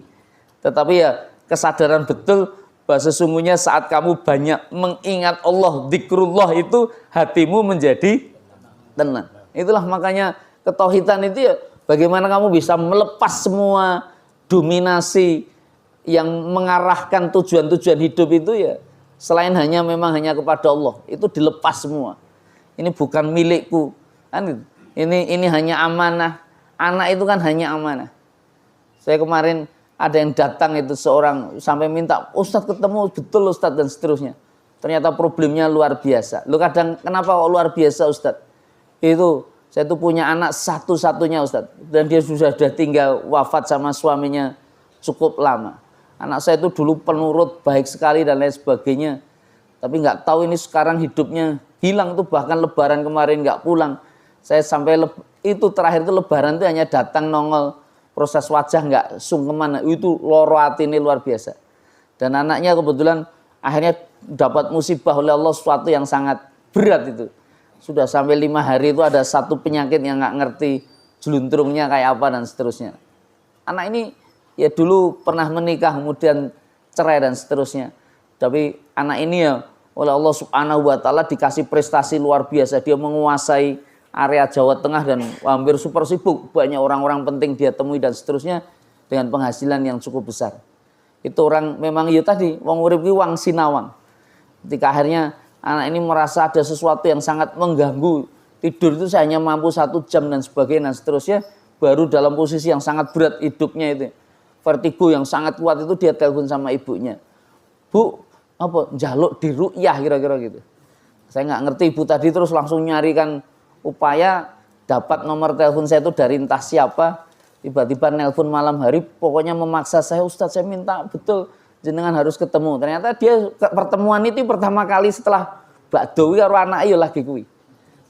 Tetapi ya kesadaran betul bahwa sesungguhnya saat kamu banyak mengingat Allah, zikrullah itu hatimu menjadi tenang. Itulah makanya ketauhidan itu ya bagaimana kamu bisa melepas semua dominasi yang mengarahkan tujuan-tujuan hidup itu ya selain memang hanya kepada Allah. Itu dilepas semua. Ini bukan milikku, kan? Ini hanya amanah. Anak itu kan hanya amanah. Saya kemarin ada yang datang itu seorang sampai minta, Ustadz ketemu betul Ustadz dan seterusnya. Ternyata problemnya luar biasa. Lu kadang kenapa kok luar biasa Ustadz? Saya tuh punya anak satu-satunya Ustadz. Dan dia sudah tinggal wafat sama suaminya cukup lama. Anak saya itu dulu penurut baik sekali dan lain sebagainya. Tapi nggak tahu ini sekarang hidupnya hilang tuh, bahkan lebaran kemarin nggak pulang. Saya sampai itu terakhir itu lebaran itu hanya datang nongol, proses wajah nggak sungkeman. Itu loro hati ini luar biasa. Dan anaknya kebetulan akhirnya dapat musibah oleh Allah sesuatu yang sangat berat itu. Sudah sampai 5 hari itu ada satu penyakit yang nggak ngerti jeluntrungnya kayak apa dan seterusnya. Anak ini ya dulu pernah menikah kemudian cerai dan seterusnya. Tapi anak ini ya oleh Allah Subhanahu wa Ta'ala dikasih prestasi luar biasa. Dia menguasai area Jawa Tengah dan hampir super sibuk. Banyak orang-orang penting dia temui dan seterusnya dengan penghasilan yang cukup besar. Itu orang memang ya tadi wong urip ki wong sinawang. Ketika akhirnya anak ini merasa ada sesuatu yang sangat mengganggu. Tidur itu saya hanya mampu 1 jam dan sebagainya dan seterusnya. Baru dalam posisi yang sangat berat hidupnya itu. Vertigo yang sangat kuat itu dia telepon sama ibunya. Bu, apa njaluk di ru'yah kira-kira gitu. Saya nggak ngerti ibu tadi terus langsung nyarikan upaya dapat nomor telepon saya itu dari entah siapa. Tiba-tiba nelpon malam hari pokoknya memaksa saya, Ustadz saya minta betul jenengan harus ketemu. Ternyata dia pertemuan itu pertama kali setelah bakdo karo anak ayo lagi kuwi.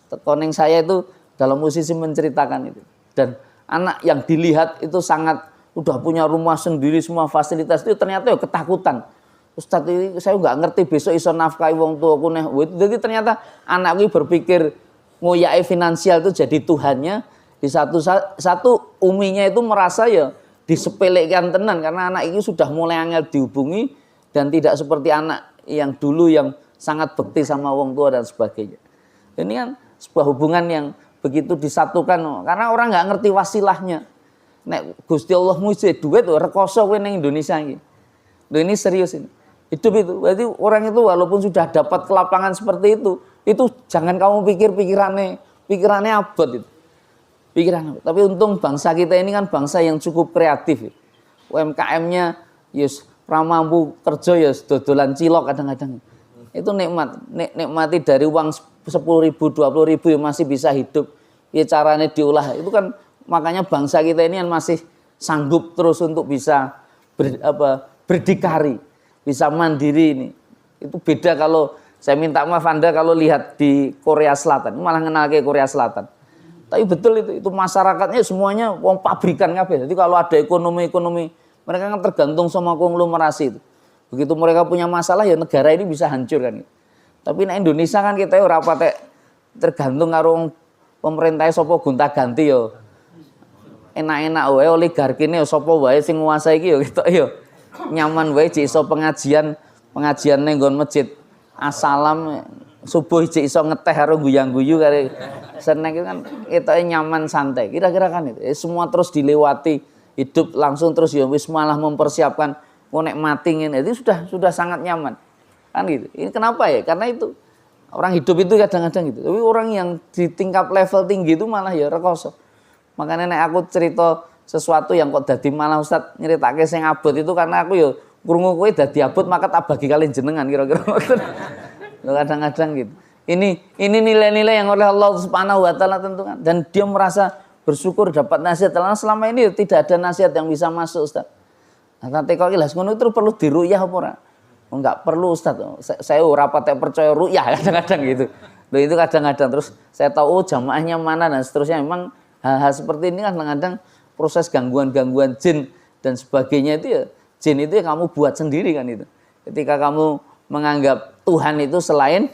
Tekoning saya itu dalam posisi menceritakan itu. Dan anak yang dilihat itu sangat udah punya rumah sendiri semua fasilitas itu ternyata ya ketakutan. Ustadz ini saya nggak ngerti besok iso nafkahi wong tuaku nih. Jadi ternyata anak ini berpikir ngoyai finansial itu jadi Tuhannya. Di satu uminya itu merasa ya disepelekan tenan karena anak ini sudah mulai angel dihubungi dan tidak seperti anak yang dulu yang sangat bekti sama wong tua dan sebagainya. Ini kan sebuah hubungan yang begitu disatukan karena orang nggak ngerti wasilahnya. Nek Gusti Allah mujizat duit rekoso kowe ning Indonesia iki. Loh ini serius ini. Hidup itu. Berarti orang itu walaupun sudah dapat kelapangan seperti itu jangan kamu pikir pikirannya abot itu. Pikiran. Tapi untung bangsa kita ini kan bangsa yang cukup kreatif. UMKM-nya yus ramampu kerja ya dodolan cilok kadang-kadang. Itu nikmati dari uang 10.000, 20.000 yang masih bisa hidup. Ya caranya diolah. Itu kan makanya bangsa kita ini kan masih sanggup terus untuk bisa berdikari, bisa mandiri ini. Itu beda kalau saya minta maaf Anda kalau lihat di Korea Selatan, malah kenal ke Korea Selatan. Tapi betul itu masyarakatnya semuanya wong pabrikan kabeh. Jadi kalau ada ekonomi mereka kan tergantung sama konglomerasi itu. Begitu mereka punya masalah ya negara ini bisa hancur kan. Tapi di Indonesia kan kita ora patek tergantung karo pemerintah sapa gonta-ganti yo. Enak-enak wae oligarkine sapa wae sing nguasai iki yo ketok yo. Nyaman wae cek iso pengajian ning nggon masjid. Assalam subuh cek iso ngeteh karo guyang-guyu kare seneng itu kan ketoke nyaman santai. Kira-kira kan itu. Semua terus dilewati, hidup langsung terus ya wis malah mempersiapkan mau nek mati ngene. Itu sudah sangat nyaman. Kan gitu. Ini kenapa ya? Karena itu orang hidup itu kadang-kadang gitu. Tapi orang yang di tingkat level tinggi itu malah ya rekoso. Makanya nek aku cerita sesuatu yang kok dadi malah Ustaz nyeritake sing abot itu karena aku ya krungu kowe dadi abot maka tak bagi kalian jenengan kira-kira ngoten. Kadang-kadang gitu. Ini nilai-nilai yang oleh Allah Subhanahu wa taala tentukan dan dia merasa bersyukur dapat nasihat. Karena selama ini tidak ada nasihat yang bisa masuk Ustaz. Nah, nanti kok ilas ngono itu perlu diruyah apa ora? Enggak perlu Ustaz. Saya ora patek percaya ruyah kadang-kadang gitu. Loh itu kadang-kadang terus saya tahu jamaahnya mana dan seterusnya. Memang hal-hal seperti ini kan kadang-kadang proses gangguan-gangguan jin dan sebagainya itu ya jin itu ya kamu buat sendiri kan itu. Ketika kamu menganggap Tuhan itu selain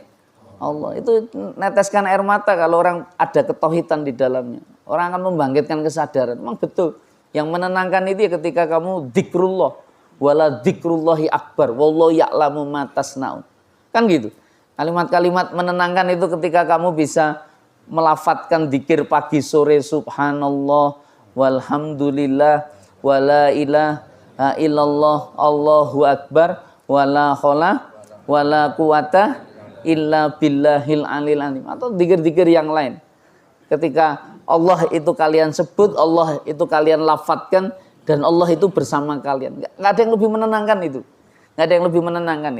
Allah, itu neteskan air mata kalau orang ada ketauhidan di dalamnya. Orang akan membangkitkan kesadaran. Memang betul. Yang menenangkan itu ya ketika kamu dzikrullah wala dzikrullahi akbar wallahu ya'lamu ma tasnaun. Kan gitu. Kalimat-kalimat menenangkan itu ketika kamu bisa melafatkan dzikir pagi sore subhanallah walhamdulillah wala ilaha illallah Allahu akbar wala khola wala quwata illa billahil alil alim atau dzikir-dzikir yang lain. Ketika Allah itu kalian sebut, Allah itu kalian lafadzkan dan Allah itu bersama kalian. Enggak ada yang lebih menenangkan itu. Enggak ada yang lebih menenangkan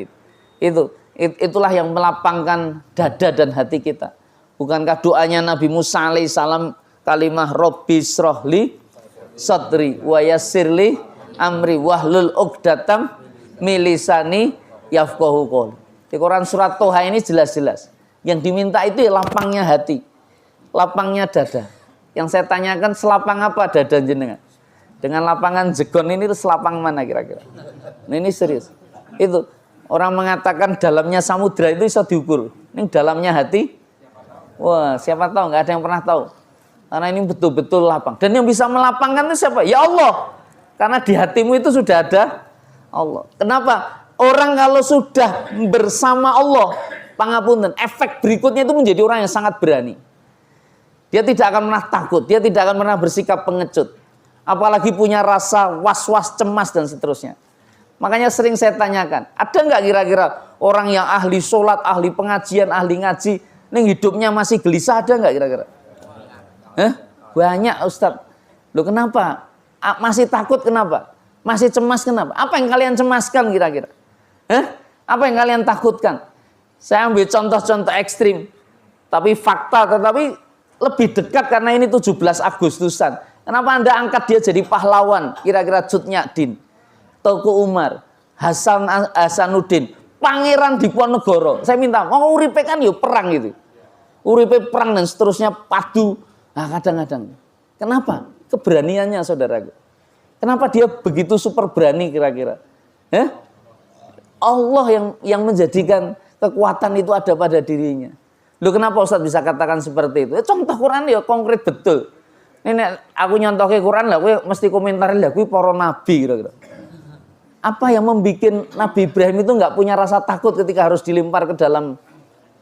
itu. Itulah yang melapangkan dada dan hati kita. Bukankah doanya Nabi Musa alaihissalam kalimah Rabbi srohli sadri wa yassirli amri wahlul uqdatam milisani yafqahu qouli. Di Quran surat Toha ini jelas-jelas. Yang diminta itu ya lapangnya hati. Lapangnya dada. Yang saya tanyakan selapang apa dada jenengan? Dengan lapangan jegon ini selapang mana kira-kira? Nah, ini serius. Itu orang mengatakan dalamnya samudra itu bisa diukur. Ini dalamnya hati. Wah, siapa tahu? Nggak ada yang pernah tahu. Karena ini betul-betul lapang. Dan yang bisa melapangkan itu siapa? Ya Allah. Karena di hatimu itu sudah ada Allah. Kenapa? Orang kalau sudah bersama Allah, pangapunten, efek berikutnya itu menjadi orang yang sangat berani. Dia tidak akan pernah takut, dia tidak akan pernah bersikap pengecut. Apalagi punya rasa was-was, cemas dan seterusnya. Makanya sering saya tanyakan, ada nggak kira-kira orang yang ahli sholat, ahli pengajian, ahli ngaji, ini hidupnya masih gelisah, ada nggak kira-kira? Banyak Ustadz. Loh kenapa? Masih takut kenapa? Masih cemas kenapa? Apa yang kalian cemaskan kira-kira? Apa yang kalian takutkan? Saya ambil contoh-contoh ekstrim. Tapi fakta, tetapi lebih dekat karena ini 17 Agustusan. Kenapa Anda angkat dia jadi pahlawan? Kira-kira Cut Nyak-Din, Teuku Umar, Hasanuddin, Pangeran Diponegoro. Saya minta, mau uripe kan yuk perang gitu. Uripe perang dan seterusnya padu. Nah kadang-kadang. Kenapa? Keberaniannya saudaraku. Kenapa dia begitu super berani kira-kira? Allah yang menjadikan kekuatan itu ada pada dirinya. Loh kenapa Ustaz bisa katakan seperti itu? Contoh Quran ya konkret betul. Ini aku nyontohke Quran lah, gue mesti komentarin lah, gue para nabi kira-kira. Apa yang membuat Nabi Ibrahim itu nggak punya rasa takut ketika harus dilempar ke dalam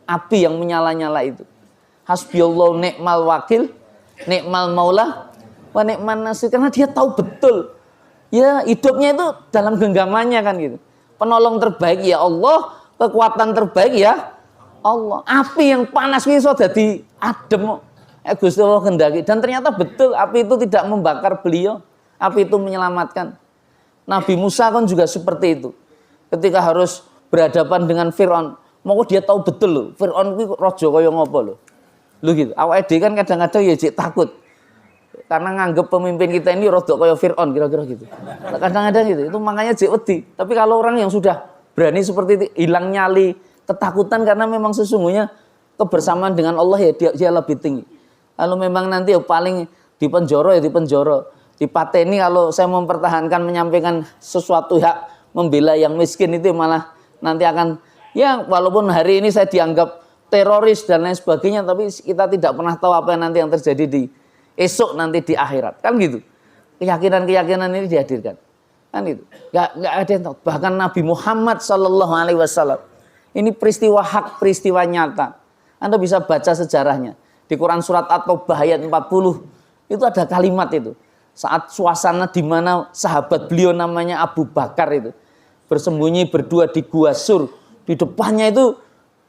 api yang menyala-nyala itu? Hasbiyallahu ni'mal wakil, ni'mal maula, wa ni'man nasir. Karena dia tahu betul, ya hidupnya itu dalam genggamannya kan gitu. Penolong terbaik ya Allah, kekuatan terbaik ya Allah. Api yang panas itu sudah dadi adem Gusti Allah kendaki. Dan ternyata betul api itu tidak membakar beliau. Api itu menyelamatkan. Nabi Musa kan juga seperti itu. Ketika harus berhadapan dengan Fir'aun, mau dia tahu betul loh, Fir'aun itu rojo kaya ngopo loh. Loh gitu. Awake dhewe kan kadang-kadang ya jek takut. Karena nganggep pemimpin kita ini rodok kaya Fir'aun kira-kira gitu. Kadang-kadang gitu. Itu makanya jek wedi. Tapi kalau orang yang sudah berani seperti itu, hilang nyali, ketakutan karena memang sesungguhnya kebersamaan dengan Allah ya dia lebih tinggi. Kalau memang nanti paling di penjara ya di penjara, dipateni kalau saya mempertahankan menyampaikan sesuatu hak membela yang miskin itu malah nanti akan ya walaupun hari ini saya dianggap teroris dan lain sebagainya, tapi kita tidak pernah tahu apa yang nanti yang terjadi di esok nanti di akhirat, kan gitu. Keyakinan-keyakinan ini dihadirkan, kan itu. Nggak ada yang tahu. Bahkan Nabi Muhammad SAW ini peristiwa hak, peristiwa nyata. Anda bisa baca sejarahnya di Quran surat At-Taubah ayat 40 itu ada kalimat itu. Saat suasana di mana sahabat beliau namanya Abu Bakar itu bersembunyi berdua di gua Sur, di depannya itu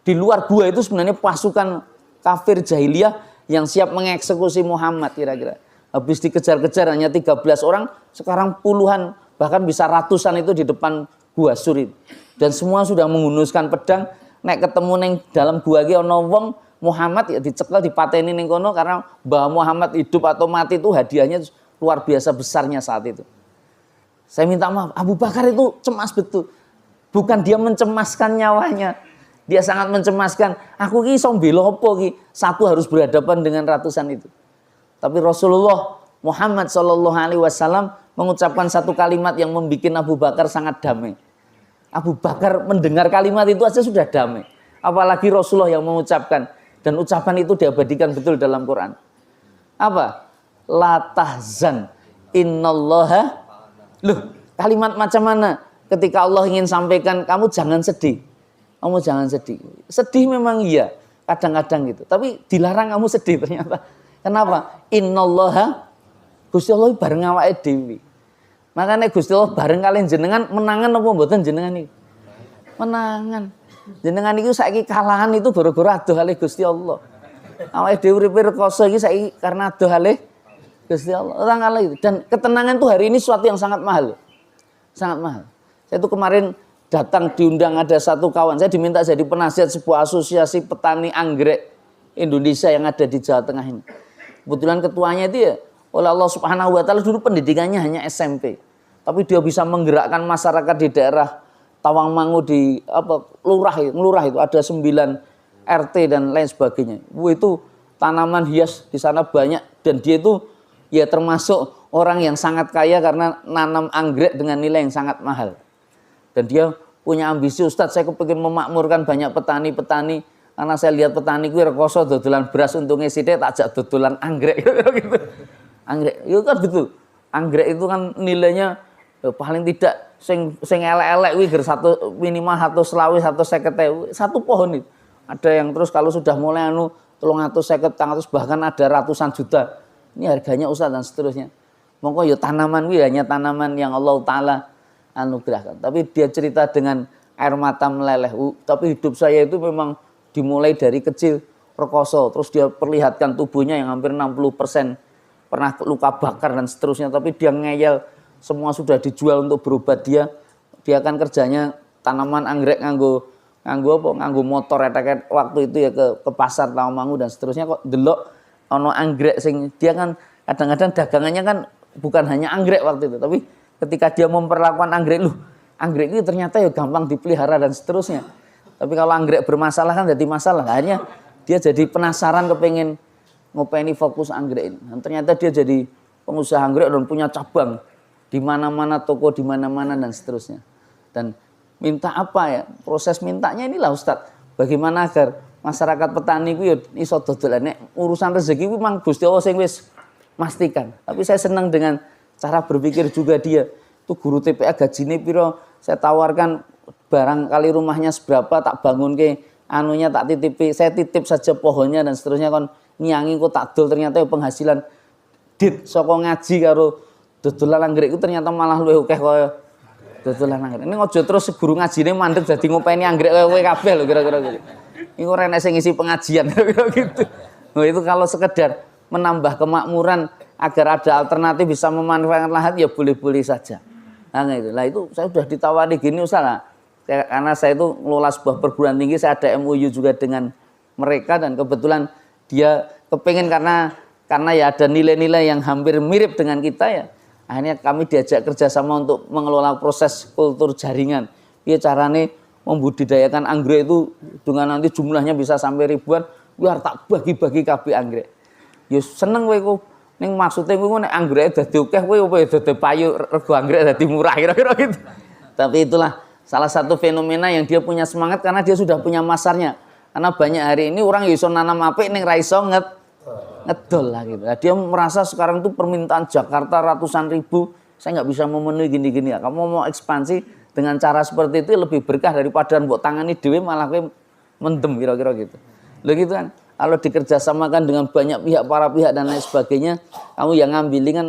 di luar gua itu sebenarnya pasukan kafir jahiliyah yang siap mengeksekusi Muhammad kira-kira. Habis dikejar-kejar hanya 13 orang, sekarang puluhan bahkan bisa ratusan itu di depan gua Sur itu. Dan semua sudah menghunuskan pedang, nek ketemu neng dalam gua iki ana wong Muhammad ya dicekel dipateni ning kono karena bahwa Muhammad hidup atau mati itu hadiahnya luar biasa besarnya saat itu. Saya minta maaf, Abu Bakar itu cemas betul. Bukan dia mencemaskan nyawanya. Dia sangat mencemaskan, aku ki iso mbela apa ki? Satu harus berhadapan dengan ratusan itu. Tapi Rasulullah Muhammad SAW mengucapkan satu kalimat yang membuat Abu Bakar sangat damai. Abu Bakar mendengar kalimat itu aja sudah damai. Apalagi Rasulullah yang mengucapkan. Dan ucapan itu diabadikan betul dalam Quran. Apa? La tahzan innallaha. Loh, kalimat macam mana? Ketika Allah ingin sampaikan, kamu jangan sedih. Kamu jangan sedih. Sedih memang iya, kadang-kadang gitu. Tapi dilarang kamu sedih ternyata. Kenapa? Innallaha, Gusti Allah bareng awake dhewe. Makanya Gusti Allah bareng kalian jenengan menangan apa mboten jenengan iki? Menangan. Jenengan iki saiki kalahan itu gara-gara adoh kalih Gusti Allah. Awake dhewe urip rekoso iki saiki karena adoh kalih Gusti Allah. Ora kalah itu. Dan ketenangan itu hari ini sesuatu yang sangat mahal. Sangat mahal. Saya itu kemarin datang diundang ada satu kawan. Saya diminta jadi penasihat sebuah asosiasi petani anggrek Indonesia yang ada di Jawa Tengah ini. Kebetulan ketuanya itu ya oleh Allah Subhanahu wa taala dulu pendidikannya hanya SMP. Tapi dia bisa menggerakkan masyarakat di daerah Tawangmangu di lurah itu ada 9 RT dan lain sebagainya. Itu tanaman hias di sana banyak dan dia itu ya termasuk orang yang sangat kaya karena nanam anggrek dengan nilai yang sangat mahal. Dan dia punya ambisi, Ustadz saya kepingin memakmurkan banyak petani-petani karena saya lihat petani kuwi rekoso dodolan beras untungnya sithik tak jak dodolan anggrek gitu. Anggrek itu kan betul. Anggrek itu kan nilainya paling tidak sing elek-elek kuwi satu minimal 120-150 satu pohon itu. Ada yang terus kalau sudah mulai 350 300 bahkan ada ratusan juta. Ini harganya Ustaz dan seterusnya. Monggo ya tanaman kuwi hanya tanaman yang Allah taala anugerahkan. Tapi dia cerita dengan air mata meleleh. Tapi hidup saya itu memang dimulai dari kecil rekoso. Terus dia perlihatkan tubuhnya yang hampir 60% pernah luka bakar dan seterusnya. Tapi dia ngeyel. Semua sudah dijual untuk berobat dia. Dia kan kerjanya tanaman anggrek nganggo motor etek waktu itu ya ke pasar Tawangmangu dan seterusnya kok delok ono anggrek sing dia kan kadang-kadang dagangannya kan bukan hanya anggrek waktu itu tapi ketika dia memperlakukan anggrek anggrek itu ternyata ya gampang dipelihara dan seterusnya. Tapi kalau anggrek bermasalah kan jadi masalah. Akhirnya dia jadi penasaran kepengen ngopeni fokus anggrek ini. Dan ternyata dia jadi pengusaha anggrek dan punya cabang di mana-mana toko di mana-mana dan seterusnya. Dan minta apa ya? Proses mintanya inilah Ustadz. Bagaimana agar masyarakat petani ku ya iso dodolan nek urusan rezeki ku memang Gusti Allah sing wis mastikan. Tapi saya senang dengan cara berpikir juga dia. Itu guru TPA gajine piro? Saya tawarkan barangkali rumahnya seberapa tak bangun ke anunya tak titipi. Saya titip saja pohonnya dan seterusnya kon nyangi kok tak dol ternyata penghasilan dit saka ngaji karo dodolan anggrek itu ternyata malah luwih akeh kaya dodolan anggrek. Ini aja terus guru ngajine mandeg dadi ngopeni anggrek kowe kabeh lho kira-kira gitu. Iku ora enek sing ngisi pengajian gitu. Nah, itu kalau sekedar menambah kemakmuran agar ada alternatif bisa memanfaatkan lahan ya boleh-boleh saja. Nah itu saya sudah ditawari gini Ustaz. Karena saya itu ngelola sebuah perguruan tinggi, saya ada MOU juga dengan mereka dan kebetulan dia kepengen karena ya ada nilai-nilai yang hampir mirip dengan kita ya. Akhirnya kami diajak kerjasama untuk mengelola proses kultur jaringan. Dia carane membudidayakan anggrek itu dengan nanti jumlahnya bisa sampai ribuan, biar tak bagi-bagi kabeh anggrek. Ya seneng kowe iku. Ning maksude kowe nek anggreke dadi akeh kowe apa ya dadi payu rego anggrek dadi murah kira-kira gitu. Tapi itulah salah satu fenomena yang dia punya semangat karena dia sudah punya masarnya. Karena banyak hari ini orang iso nanam apik ning ra iso ngedol lah gitu. Nah, dia merasa sekarang tuh permintaan Jakarta ratusan ribu, saya nggak bisa memenuhi gini-gini ya. Kamu mau ekspansi dengan cara seperti itu lebih berkah daripada mbok tangani dhewe malah kowe mendem kira-kira gitu. Lho gitu kan. Kalau dikerjasamakan dengan banyak pihak, para pihak dan lain sebagainya, kamu yang ngambilin kan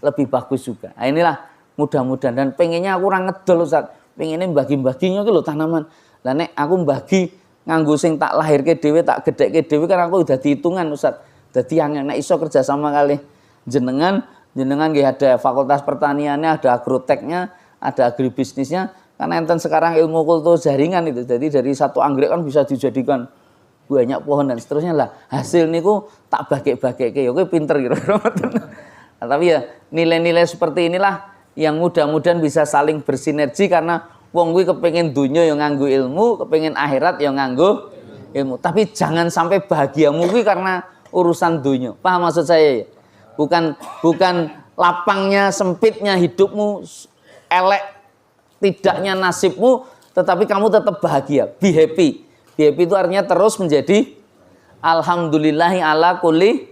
lebih bagus juga. Nah, inilah mudah-mudahan dan pengennya aku orang ngedol Ustaz. Pengennya bagi-baginya gitu tanaman. Lah nek aku bagi nganggo sing tak lahirke dhewe, tak gedhekke dhewe kan aku udah dihitungan Ustaz. Dadi yang nek iso kerjasama kali jenengan nggih ada fakultas pertaniannya, ada agroteknya, ada agribisnisnya. Karena enten sekarang ilmu kultur jaringan itu. Jadi dari satu anggrek kan bisa dijadikan banyak pohon dan seterusnya lah. Hasil niku tak bagek-bageke ya kowe pinter kira-kira. Nah, tapi ya nilai-nilai seperti inilah yang mudah-mudahan bisa saling bersinergi karena wong kuwi kepengin donya yang nganggo ilmu, kepengin akhirat yang nganggo ilmu. Tapi jangan sampai bahagiamu kuwi karena urusan donya. Paham maksud saya? Bukan lapangnya, sempitnya hidupmu, elek tidaknya nasibmu, tetapi kamu tetap bahagia, be happy. Happy itu artinya terus menjadi alhamdulillahi ala kulli,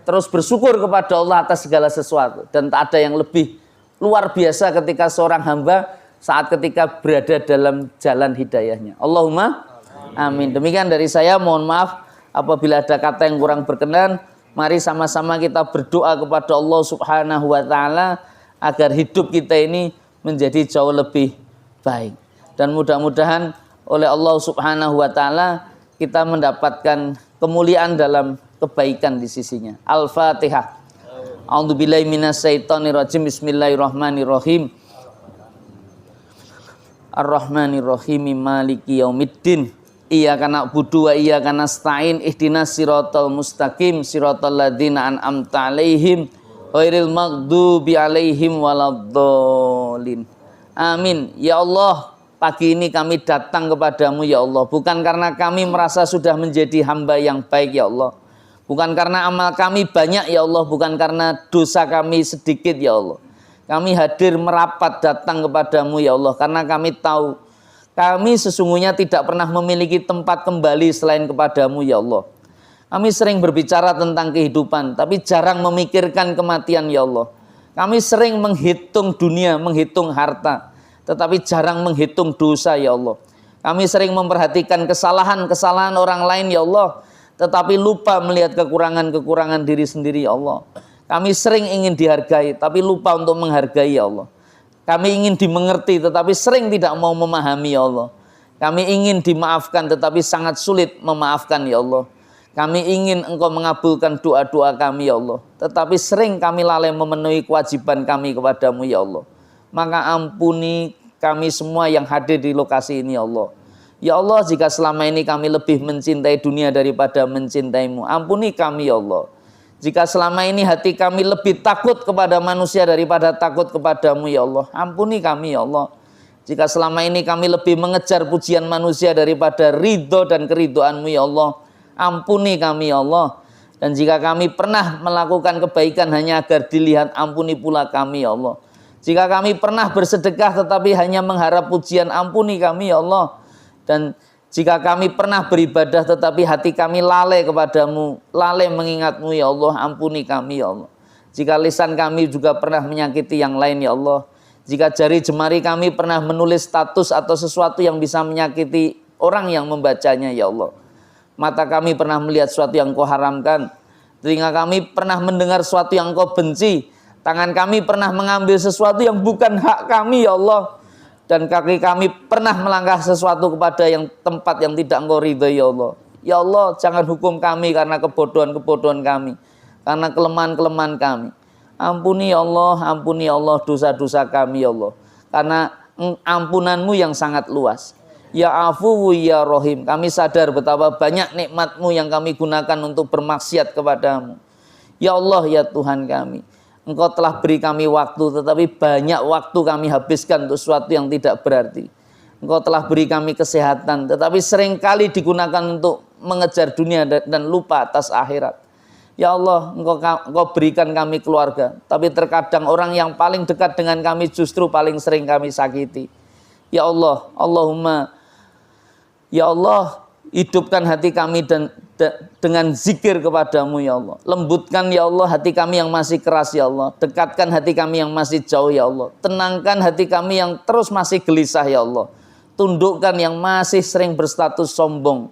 terus bersyukur kepada Allah atas segala sesuatu dan tak ada yang lebih luar biasa ketika seorang hamba saat ketika berada dalam jalan hidayahnya. Allahumma amin. Demikian dari saya, mohon maaf apabila ada kata yang kurang berkenan. Mari sama-sama kita berdoa kepada Allah Subhanahu wa taala agar hidup kita ini menjadi jauh lebih baik dan mudah-mudahan oleh Allah Subhanahu wa taala kita mendapatkan kemuliaan dalam kebaikan di sisinya. Al-Fatihah. A'udzubillahi minasyaitonirrajim. Bismillahirrahmanirrahim. Ar-Rahmanirrahim. Maliki yaumiddin. Iyyaka na'budu wa iyyaka nasta'in. Ihdinas siratal mustaqim. Siratal ladzina an'amta 'alaihim ghairil maghdubi 'alaihim waladdallin. Amin. Ya Allah, pagi ini kami datang kepadamu ya Allah. Bukan karena kami merasa sudah menjadi hamba yang baik ya Allah. Bukan karena amal kami banyak ya Allah. Bukan karena dosa kami sedikit ya Allah. Kami hadir merapat datang kepadamu ya Allah. Karena kami tahu kami sesungguhnya tidak pernah memiliki tempat kembali selain kepadamu ya Allah. Kami sering berbicara tentang kehidupan tapi jarang memikirkan kematian ya Allah. Kami sering menghitung dunia, menghitung harta, tetapi jarang menghitung dosa ya Allah. Kami sering memperhatikan kesalahan-kesalahan orang lain ya Allah, tetapi lupa melihat kekurangan-kekurangan diri sendiri ya Allah. Kami sering ingin dihargai tapi lupa untuk menghargai ya Allah. Kami ingin dimengerti tetapi sering tidak mau memahami ya Allah. Kami ingin dimaafkan tetapi sangat sulit memaafkan ya Allah. Kami ingin Engkau mengabulkan doa-doa kami ya Allah, tetapi sering kami lalai memenuhi kewajiban kami kepadamu ya Allah. Maka ampuni kami semua yang hadir di lokasi ini ya Allah. Ya Allah, jika selama ini kami lebih mencintai dunia daripada mencintaimu, ampuni kami ya Allah. Jika selama ini hati kami lebih takut kepada manusia daripada takut kepadamu ya Allah, ampuni kami ya Allah. Jika selama ini kami lebih mengejar pujian manusia daripada ridho dan keridhoanmu ya Allah, ampuni kami ya Allah. Dan jika kami pernah melakukan kebaikan hanya agar dilihat, ampuni pula kami ya Allah. Jika kami pernah bersedekah tetapi hanya mengharap pujian, ampuni kami ya Allah. Dan jika kami pernah beribadah tetapi hati kami lalai kepadamu, lalai mengingatmu ya Allah, ampuni kami ya Allah. Jika lisan kami juga pernah menyakiti yang lain ya Allah. Jika jari jemari kami pernah menulis status atau sesuatu yang bisa menyakiti orang yang membacanya ya Allah. Mata kami pernah melihat sesuatu yang Kau haramkan. Telinga kami pernah mendengar sesuatu yang Kau benci. Tangan kami pernah mengambil sesuatu yang bukan hak kami ya Allah. Dan kaki kami pernah melangkah sesuatu kepada yang tempat yang tidak Engkau ridhoi ya Allah. Ya Allah, jangan hukum kami karena kebodohan-kebodohan kami, karena kelemahan-kelemahan kami. Ampuni ya Allah dosa-dosa kami ya Allah. Karena ampunanmu yang sangat luas. Ya Afuwu ya Rohim, kami sadar betapa banyak nikmat-Mu yang kami gunakan untuk bermaksiat kepadamu. Ya Allah ya Tuhan kami, Engkau telah beri kami waktu, tetapi banyak waktu kami habiskan untuk sesuatu yang tidak berarti. Engkau telah beri kami kesehatan, tetapi seringkali digunakan untuk mengejar dunia dan lupa atas akhirat. Ya Allah, Engkau berikan kami keluarga, tapi terkadang orang yang paling dekat dengan kami justru paling sering kami sakiti. Ya Allah, Allahumma, ya Allah, hidupkan hati kami dengan zikir kepadamu ya Allah. Lembutkan ya Allah hati kami yang masih keras ya Allah. Dekatkan hati kami yang masih jauh ya Allah. Tenangkan hati kami yang terus masih gelisah ya Allah. Tundukkan yang masih sering berstatus sombong.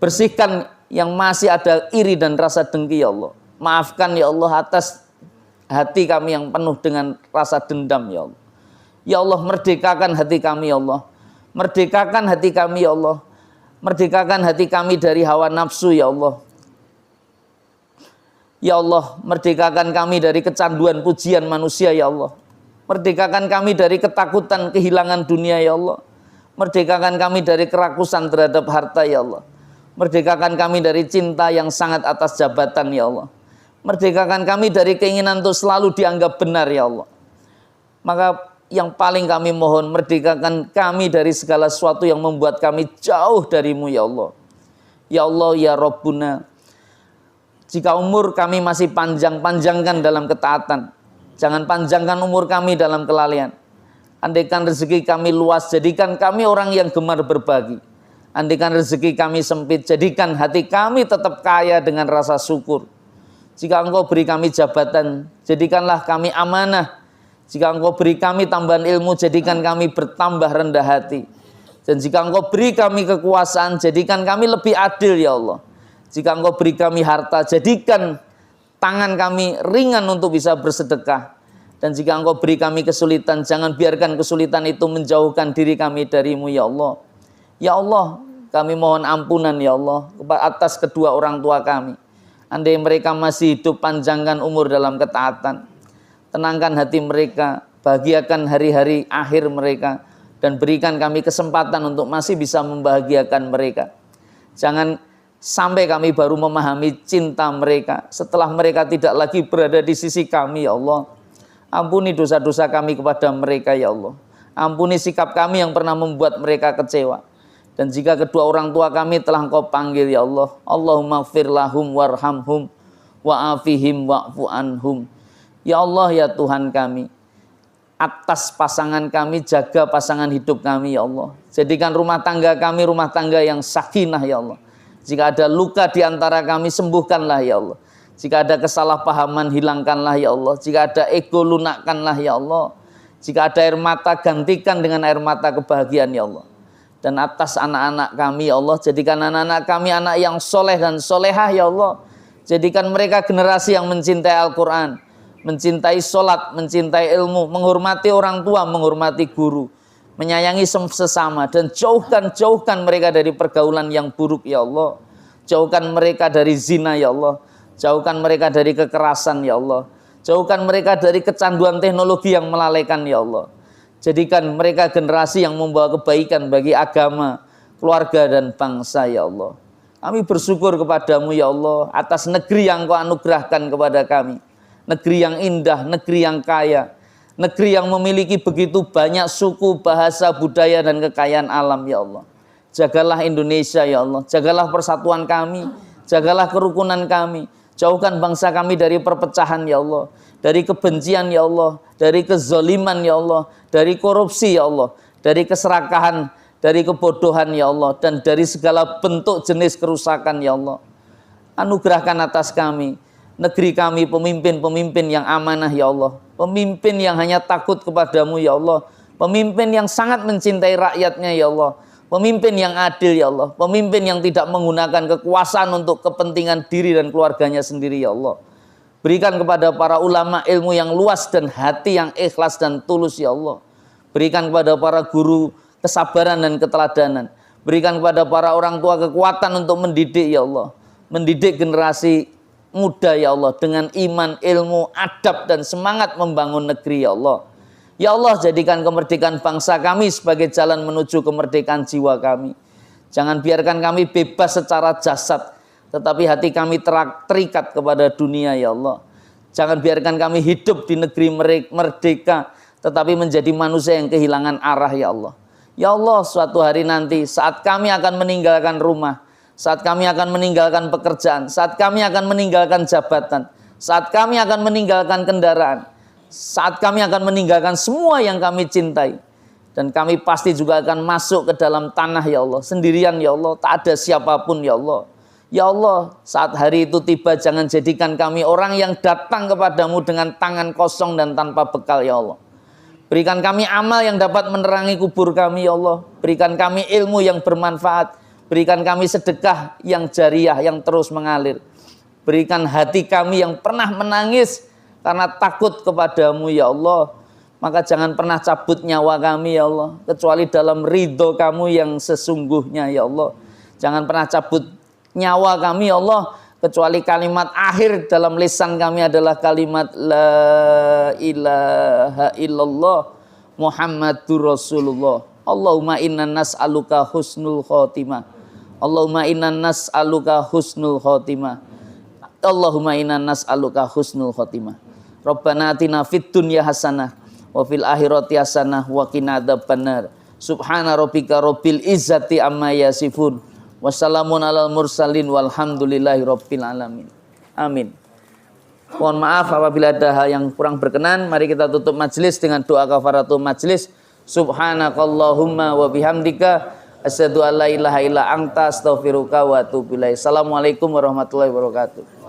Bersihkan yang masih ada iri dan rasa dengki ya Allah. Maafkan ya Allah atas hati kami yang penuh dengan rasa dendam ya Allah. Ya Allah, merdekakan hati kami ya Allah. Merdekakan hati kami ya Allah. Merdekakan hati kami dari hawa nafsu ya Allah. Ya Allah, merdekakan kami dari kecanduan pujian manusia ya Allah. Merdekakan kami dari ketakutan kehilangan dunia ya Allah. Merdekakan kami dari kerakusan terhadap harta ya Allah. Merdekakan kami dari cinta yang sangat atas jabatan ya Allah. Merdekakan kami dari keinginan untuk selalu dianggap benar ya Allah. Maka yang paling kami mohon, merdekakan kami dari segala sesuatu yang membuat kami jauh darimu ya Allah. Ya Allah ya Rabbuna, jika umur kami masih panjang, panjangkan dalam ketaatan. Jangan panjangkan umur kami dalam kelalaian. Andaikan rezeki kami luas, jadikan kami orang yang gemar berbagi. Andaikan rezeki kami sempit, jadikan hati kami tetap kaya dengan rasa syukur. Jika Engkau beri kami jabatan, jadikanlah kami amanah. Jika Engkau beri kami tambahan ilmu, jadikan kami bertambah rendah hati. Dan jika Engkau beri kami kekuasaan, jadikan kami lebih adil ya Allah. Jika Engkau beri kami harta, jadikan tangan kami ringan untuk bisa bersedekah. Dan jika Engkau beri kami kesulitan, jangan biarkan kesulitan itu menjauhkan diri kami darimu ya Allah. Ya Allah, kami mohon ampunan ya Allah atas kedua orang tua kami. Andai mereka masih hidup, panjangkan umur dalam ketaatan. Tenangkan hati mereka, bahagiakan hari-hari akhir mereka, dan berikan kami kesempatan untuk masih bisa membahagiakan mereka. Jangan sampai kami baru memahami cinta mereka setelah mereka tidak lagi berada di sisi kami ya Allah. Ampuni dosa-dosa kami kepada mereka ya Allah. Ampuni sikap kami yang pernah membuat mereka kecewa. Dan jika kedua orang tua kami telah Engkau panggil ya Allah, Allahumma gfir lahum warhamhum wa'afihim wa'fu anhum. Ya Allah ya Tuhan kami, atas pasangan kami, jaga pasangan hidup kami ya Allah. Jadikan rumah tangga kami rumah tangga yang sakinah ya Allah. Jika ada luka di antara kami, sembuhkanlah ya Allah. Jika ada kesalahpahaman, hilangkanlah ya Allah. Jika ada ego, lunakkanlah ya Allah. Jika ada air mata, gantikan dengan air mata kebahagiaan ya Allah. Dan atas anak-anak kami ya Allah, jadikan anak-anak kami anak yang soleh dan solehah ya Allah. Jadikan mereka generasi yang mencintai Al-Quran, mencintai sholat, mencintai ilmu, menghormati orang tua, menghormati guru, menyayangi sesama, dan jauhkan mereka dari pergaulan yang buruk ya Allah. Jauhkan mereka dari zina ya Allah. Jauhkan mereka dari kekerasan ya Allah. Jauhkan mereka dari kecanduan teknologi yang melalaikan ya Allah. Jadikan mereka generasi yang membawa kebaikan bagi agama, keluarga dan bangsa ya Allah. Kami bersyukur kepadamu ya Allah atas negeri yang Kau anugerahkan kepada kami. Negeri yang indah, negeri yang kaya, negeri yang memiliki begitu banyak suku, bahasa, budaya dan kekayaan alam ya Allah. Jagalah Indonesia ya Allah, jagalah persatuan kami, jagalah kerukunan kami. Jauhkan bangsa kami dari perpecahan ya Allah, dari kebencian ya Allah, dari kezaliman ya Allah, dari korupsi ya Allah, dari keserakahan, dari kebodohan ya Allah, dan dari segala bentuk jenis kerusakan ya Allah. Anugerahkan atas kami, negeri kami, pemimpin-pemimpin yang amanah ya Allah, pemimpin yang hanya takut kepadamu ya Allah, pemimpin yang sangat mencintai rakyatnya ya Allah, pemimpin yang adil ya Allah, pemimpin yang tidak menggunakan kekuasaan untuk kepentingan diri dan keluarganya sendiri ya Allah. Berikan kepada para ulama ilmu yang luas dan hati yang ikhlas dan tulus ya Allah. Berikan kepada para guru kesabaran dan keteladanan. Berikan kepada para orang tua kekuatan untuk mendidik ya Allah. Mendidik generasi muda ya Allah dengan iman, ilmu, adab dan semangat membangun negeri ya Allah. Ya Allah, jadikan kemerdekaan bangsa kami sebagai jalan menuju kemerdekaan jiwa kami. Jangan biarkan kami bebas secara jasad, tetapi hati kami terikat kepada dunia ya Allah. Jangan biarkan kami hidup di negeri merdeka, tetapi menjadi manusia yang kehilangan arah ya Allah. Ya Allah, suatu hari nanti saat kami akan meninggalkan rumah, saat kami akan meninggalkan pekerjaan, saat kami akan meninggalkan jabatan, saat kami akan meninggalkan kendaraan, saat kami akan meninggalkan semua yang kami cintai. Dan kami pasti juga akan masuk ke dalam tanah ya Allah, sendirian ya Allah, tak ada siapapun ya Allah. Ya Allah, saat hari itu tiba, jangan jadikan kami orang yang datang kepadamu dengan tangan kosong dan tanpa bekal ya Allah. Berikan kami amal yang dapat menerangi kubur kami ya Allah. Berikan kami ilmu yang bermanfaat. Berikan kami sedekah yang jariah yang terus mengalir. Berikan hati kami yang pernah menangis karena takut kepadamu ya Allah. Maka jangan pernah cabut nyawa kami ya Allah, kecuali dalam ridho kamu yang sesungguhnya ya Allah. Jangan pernah cabut nyawa kami ya Allah, kecuali kalimat akhir dalam lisan kami adalah kalimat la ilaha illallah Muhammadur Rasulullah. Allahumma inna nas'aluka husnul khotimah. Allahumma inna nas'aluka husnul khotimah. Allahumma inna nas'aluka husnul khotimah. Rabbana atina fid dunya hasanah wa fil akhirati hasanah wa qina adzabannar. Subhana rabbika rabbil izzati amma yasifun. Wassalamun alal mursalin walhamdulillahi rabbil alamin. Amin. Mohon maaf apabila ada hal yang kurang berkenan. Mari kita tutup majelis dengan doa kafaratul majelis. Subhanakallahumma wa bihamdika asyhadu an la ilaha illa anta astaghfiruka wa atubu ilaik. Assalamualaikum warahmatullahi wabarakatuh.